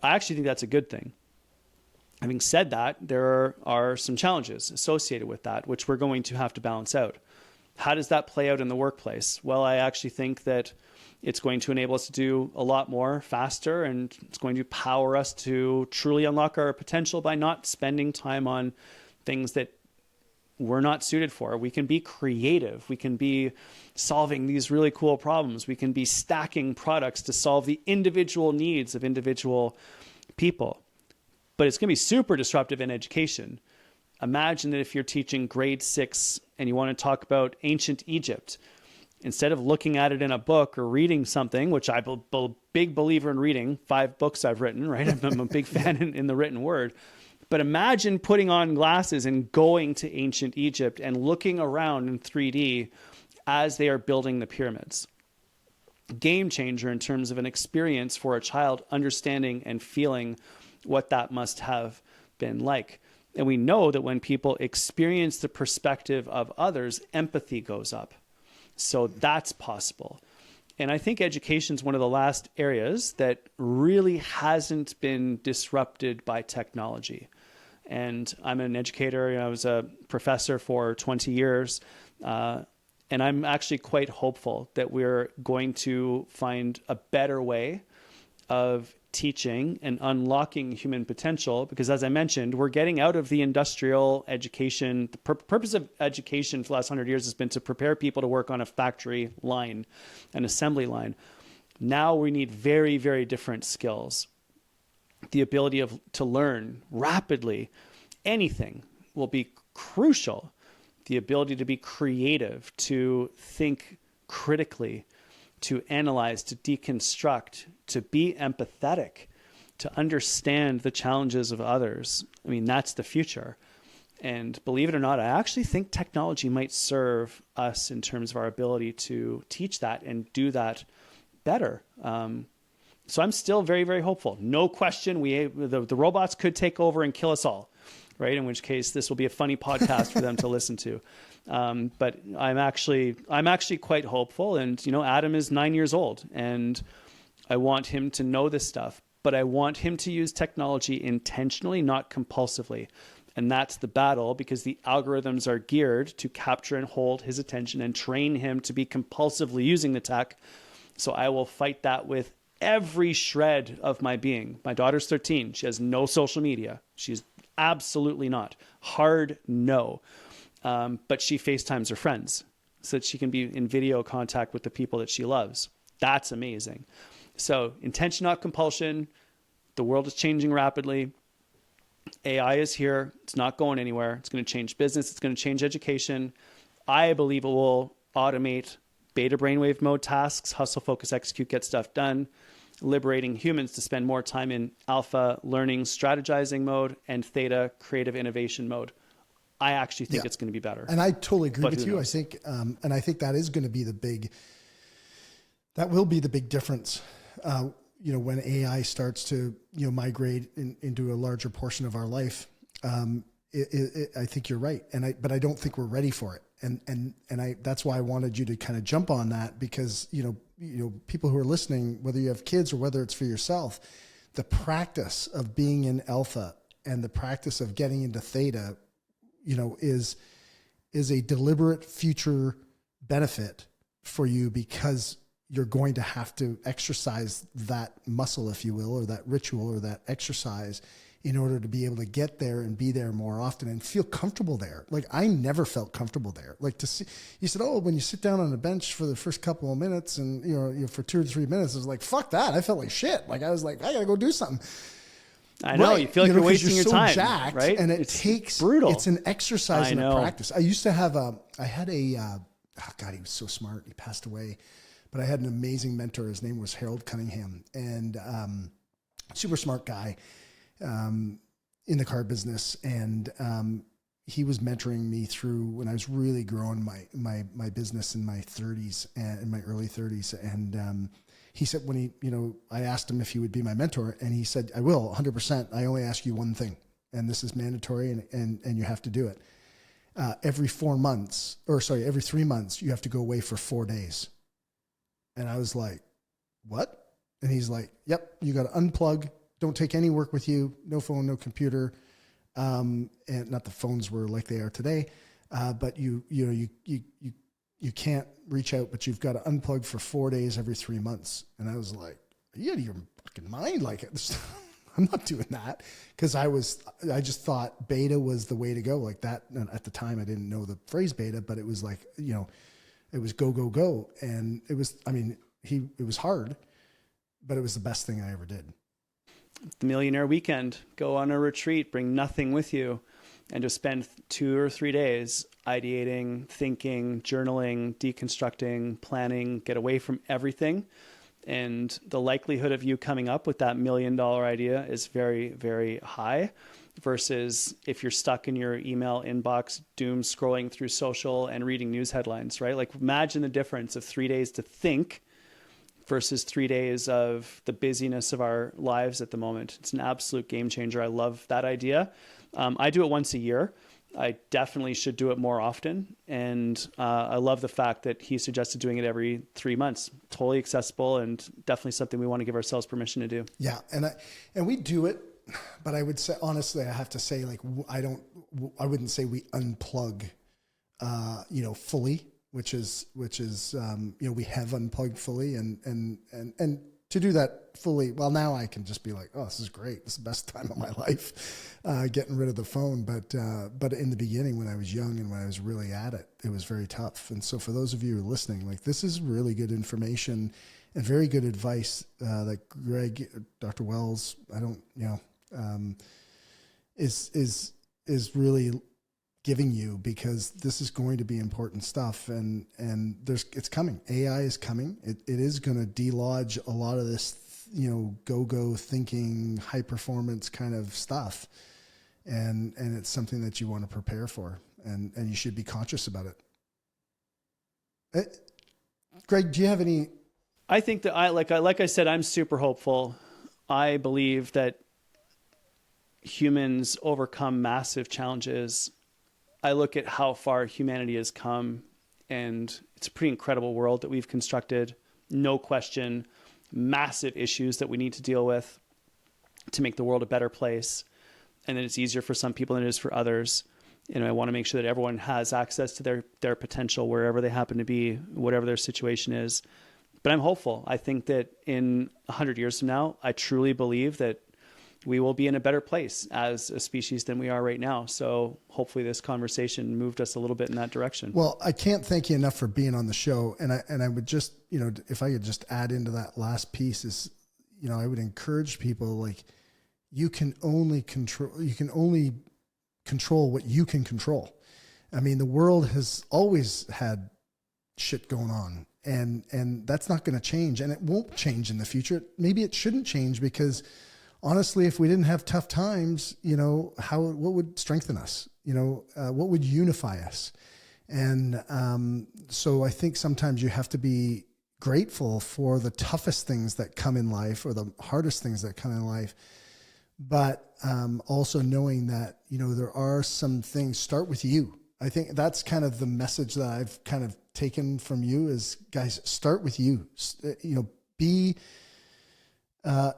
I actually think that's a good thing. Having said that, there are some challenges associated with that, which we're going to have to balance out. How does that play out in the workplace? Well, I actually think that it's going to enable us to do a lot more faster, and it's going to power us to truly unlock our potential by not spending time on things that we're not suited for. We can be creative. We can be solving these really cool problems. We can be stacking products to solve the individual needs of individual people. But it's going to be super disruptive in education. Imagine that if you're teaching grade 6 and you want to talk about ancient Egypt, instead of looking at it in a book or reading something, which I'm a big believer in reading, 5 books I've written, right? I'm a big fan in the written word. But imagine putting on glasses and going to ancient Egypt and looking around in 3D as they are building the pyramids. Game changer in terms of an experience for a child understanding and feeling what that must have been like. And we know that when people experience the perspective of others, empathy goes up. So that's possible. And I think education is one of the last areas that really hasn't been disrupted by technology. And I'm an educator. I was a professor for 20 years. And I'm actually quite hopeful that we're going to find a better way of teaching and unlocking human potential, because as I mentioned, we're getting out of the industrial education. The purpose of education for the last 100 years has been to prepare people to work on a factory line, an assembly line. Now we need very, very different skills. The ability to learn rapidly anything will be crucial. The ability to be creative, to think critically, to analyze, to deconstruct, to be empathetic, to understand the challenges of others. I mean, that's the future. And believe it or not, I actually think technology might serve us in terms of our ability to teach that and do that better. So I'm still very, very hopeful. No question, the robots could take over and kill us all, right? In which case, this will be a funny podcast for them to listen to. But I'm actually quite hopeful. And, Adam is 9 years old, and I want him to know this stuff, but I want him to use technology intentionally, not compulsively. And that's the battle, because the algorithms are geared to capture and hold his attention and train him to be compulsively using the tech. So I will fight that with every shred of my being. My daughter's 13. She has no social media. She's absolutely not. Hard no. But she FaceTimes her friends so that she can be in video contact with the people that she loves. That's amazing. So intention, not compulsion. The world is changing rapidly. AI is here. It's not going anywhere. It's going to change business. It's going to change education. I believe it will automate beta brainwave mode tasks, hustle, focus, execute, get stuff done, liberating humans to spend more time in alpha, learning, strategizing mode, and theta, creative innovation mode. I actually think it's going to be better. And I totally agree with you. Knows? I think, and I think that is going to be that will be the big difference. When AI starts to, migrate into a larger portion of our life, I think you're right. But I don't think we're ready for it. And that's why I wanted you to kind of jump on that, because, people who are listening, whether you have kids or whether it's for yourself, the practice of being in alpha and the practice of getting into theta, is a deliberate future benefit for you, because you're going to have to exercise that muscle, if you will, or that ritual or that exercise in order to be able to get there and be there more often and feel comfortable there. Like, I never felt comfortable there. Like, to see, you said, when you sit down on a bench for the first couple of minutes and, for 2 or 3 minutes, it was like, fuck that. I felt like shit. Like, I was like, I got to go do something. I know, right. You feel like you're wasting your so time, jacked, right? And it's brutal. It's an exercise and a practice. I used to have God, he was so smart. He passed away, but I had an amazing mentor. His name was Harold Cunningham, and super smart guy in the car business. And he was mentoring me through when I was really growing my business in my 30s and in my early 30s. And he said, when I asked him if he would be my mentor, and he said, I will, 100%. I only ask you one thing, and this is mandatory, and you have to do it. Every 3 months, you have to go away for 4 days. And I was like, what? And he's like, yep, you got to unplug. Don't take any work with you. No phone, no computer. And not the phones were like they are today. But you can't reach out, but you've got to unplug for 4 days every 3 months. And I was like, are you out of your fucking mind? Like, I'm not doing that. Cause I just thought beta was the way to go like that. And at the time I didn't know the phrase beta, but it was like, it was go, go, go. And it was hard, but it was the best thing I ever did. The Millionaire Weekend, go on a retreat, bring nothing with you. and just spend 2 or 3 days ideating, thinking, journaling, deconstructing, planning, get away from everything. And the likelihood of you coming up with that $1 million idea is very, very high, versus if you're stuck in your email inbox, doom scrolling through social and reading news headlines, right? Like imagine the difference of 3 days to think versus 3 days of the busyness of our lives at the moment. It's an absolute game changer. I love that idea. I do it once a year. I definitely should do it more often. And I love the fact that he suggested doing it every 3 months. Totally accessible and definitely something we want to give ourselves permission to do. Yeah. And we do it, but I would say, honestly, I have to say, like, I wouldn't say we unplug, fully, which is, we have unplugged fully and to do that fully. Well, now I can just be like, oh, this is great. This is the best time of my life, getting rid of the phone. But in the beginning, when I was young and when I was really at it, it was very tough. And so for those of you who are listening, like, this is really good information and very good advice, that Greg, Dr. Wells, is really giving you, because this is going to be important stuff, and it's coming. AI is coming. It is going to delodge a lot of this, go thinking, high performance kind of stuff. And it's something that you want to prepare for, and you should be conscious about it. Greg, do you have any? I think that like I said, I'm super hopeful. I believe that humans overcome massive challenges. I look at how far humanity has come, and it's a pretty incredible world that we've constructed. No question, massive issues that we need to deal with to make the world a better place. And then it's easier for some people than it is for others. I want to make sure that everyone has access to their potential wherever they happen to be, whatever their situation is. But I'm hopeful. I think that in 100 years from now, I truly believe that we will be in a better place as a species than we are right now. So hopefully this conversation moved us a little bit in that direction. Well, I can't thank you enough for being on the show. And I would just, if I could just add into that last piece is, I would encourage people, like, you can only control what you can control. I mean, the world has always had shit going on, and that's not going to change, and it won't change in the future. Maybe it shouldn't change, because honestly, if we didn't have tough times, what would strengthen us? What would unify us? And so I think sometimes you have to be grateful for the toughest things that come in life, or the hardest things that come in life. But also knowing that, there are some things, start with you. I think that's kind of the message that I've kind of taken from you is, guys, start with you.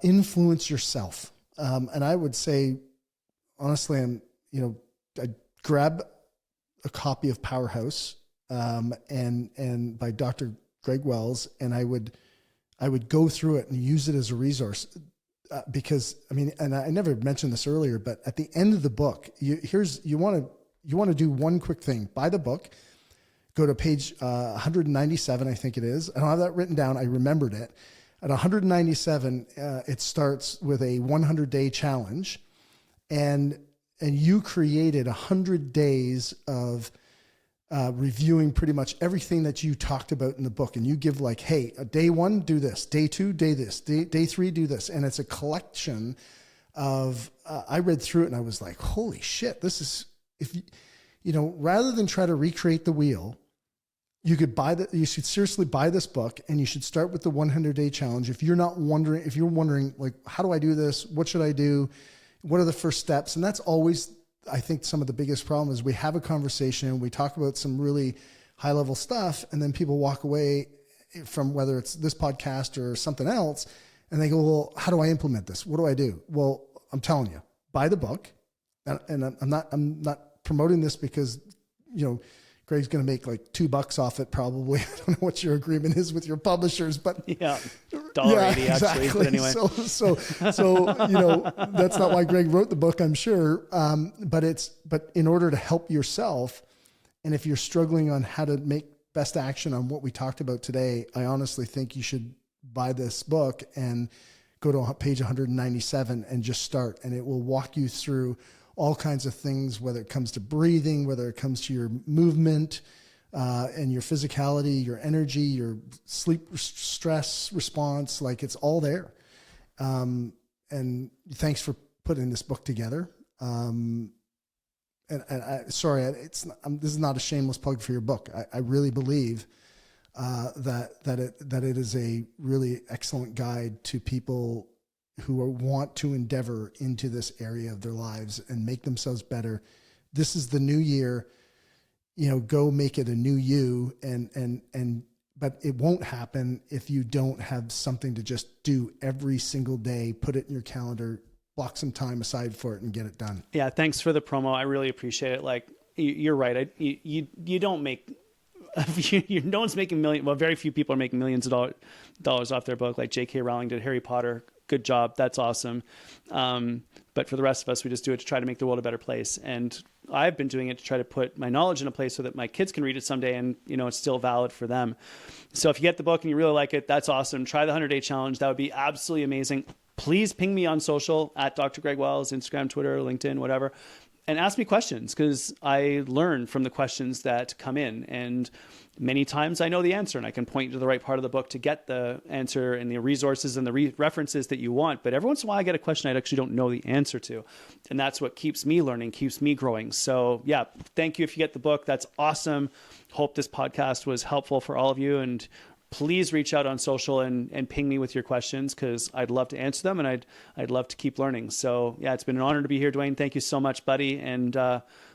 Influence yourself. And I would say, honestly, I grab a copy of Powerhouse, and by Dr. Greg Wells, and I would go through it and use it as a resource, because and I never mentioned this earlier, but at the end of the book, you want to do one quick thing. Buy the book, go to page 197, I think it is. I don't have that written down. I remembered it. At 197, it starts with a 100-day challenge, and you created 100 days of reviewing pretty much everything that you talked about in the book. And you give, like, hey, day 1, do this. Day 2, day this. Day 3, do this. And it's a collection of, I read through it and I was like, holy shit, this is, rather than try to recreate the wheel, you should seriously buy this book, and you should start with the 100-day challenge. If you're wondering, like, how do I do this? What should I do? What are the first steps? And that's always, I think, some of the biggest problem is we have a conversation, we talk about some really high level stuff, and then people walk away from, whether it's this podcast or something else, and they go, well, how do I implement this? What do I do? Well, I'm telling you, buy the book. And I'm not promoting this because, Greg's going to make like $2 off it probably. I don't know what your agreement is with your publishers, but yeah, $1.80 exactly. actually. But anyway, so that's not why Greg wrote the book, I'm sure. But in order to help yourself, and if you're struggling on how to make best action on what we talked about today, I honestly think you should buy this book and go to page 197 and just start, and it will walk you through all kinds of things, whether it comes to breathing, whether it comes to your movement, and your physicality, your energy, your sleep stress response. Like, it's all there. And thanks for putting this book together. Sorry, this is not a shameless plug for your book. I really believe that it is a really excellent guide to people who want to endeavor into this area of their lives and make themselves better. This is the new year. Go make it a new you, but it won't happen if you don't have something to just do every single day. Put it in your calendar, block some time aside for it, and get it done. Yeah. Thanks for the promo. I really appreciate it. Like, you're right. You don't make, no one's making millions. Well, very few people are making millions of dollars off their book. Like J.K. Rowling did Harry Potter. Good job. That's awesome. But for the rest of us, we just do it to try to make the world a better place. And I've been doing it to try to put my knowledge in a place so that my kids can read it someday and, it's still valid for them. So if you get the book and you really like it, that's awesome. Try the 100-day challenge. That would be absolutely amazing. Please ping me on social at Dr. Greg Wells, Instagram, Twitter, LinkedIn, whatever, and ask me questions, because I learn from the questions that come in. And many times I know the answer and I can point you to the right part of the book to get the answer and the resources and the references that you want. But every once in a while I get a question I actually don't know the answer to. And that's what keeps me learning, keeps me growing. So yeah, thank you if you get the book. That's awesome. Hope this podcast was helpful for all of you. And please reach out on social and ping me with your questions, because I'd love to answer them and I'd love to keep learning. So yeah, it's been an honor to be here, Dwayne. Thank you so much, buddy. And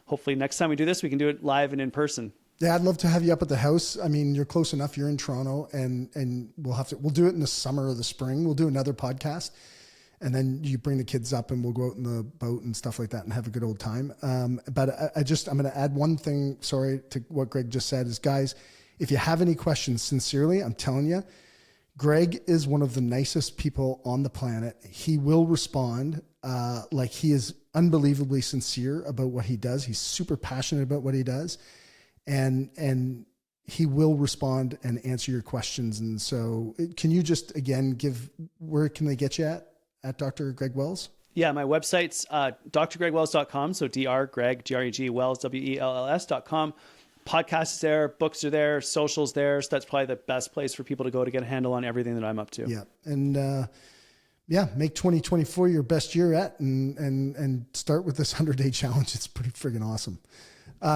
hopefully next time we do this, we can do it live and in person. Yeah, I'd love to have you up at the house. I mean, you're close enough. You're in Toronto, and we'll do it in the summer or the spring. We'll do another podcast, and then you bring the kids up and we'll go out in the boat and stuff like that and have a good old time. But I'm going to add one thing, sorry, to what Greg just said is, guys, if you have any questions, sincerely, I'm telling you, Greg is one of the nicest people on the planet. He will respond. Like, he is unbelievably sincere about what he does. He's super passionate about what he does. And he will respond and answer your questions. And so can you just, again, where can they get you at Dr. Greg Wells? Yeah, my website's drgregwells.com. So Greg, Greg, Wells, WELLS.com. Podcast is there, books are there, socials there. So that's probably the best place for people to go to get a handle on everything that I'm up to. Yeah. And, make 2024 your best year yet, and start with this 100-day challenge. It's pretty friggin' awesome.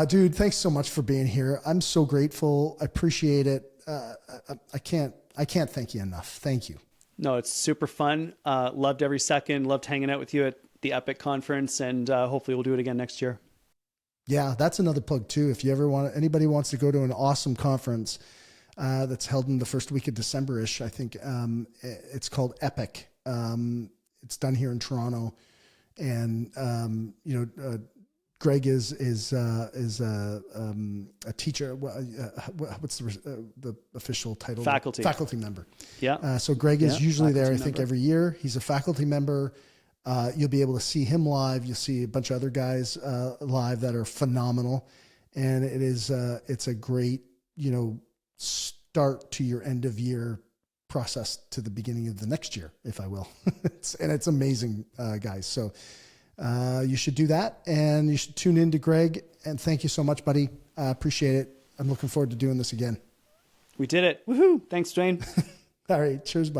Dude, thanks so much for being here. I'm so grateful. I appreciate it. I can't thank you enough. Thank you. No, it's super fun. Loved every second. Loved hanging out with you at the Epic conference, and hopefully we'll do it again next year. Yeah, that's another plug too. If you ever anybody wants to go to an awesome conference that's held in the first week of December-ish, I think it's called Epic. It's done here in Toronto, and Greg is a teacher. What's the official title? Faculty member. Yeah. So Greg is usually there, I think, member. every year. He's a faculty member. You'll be able to see him live. You'll see a bunch of other guys live that are phenomenal, and it's a great start to your end of year process to the beginning of the next year, if I will. It's amazing, guys. So you should do that, and you should tune in to Greg. And thank you so much, buddy. I appreciate it. I'm looking forward to doing this again. We did it. Woohoo! Thanks, Dwayne. All right. Cheers, buddy.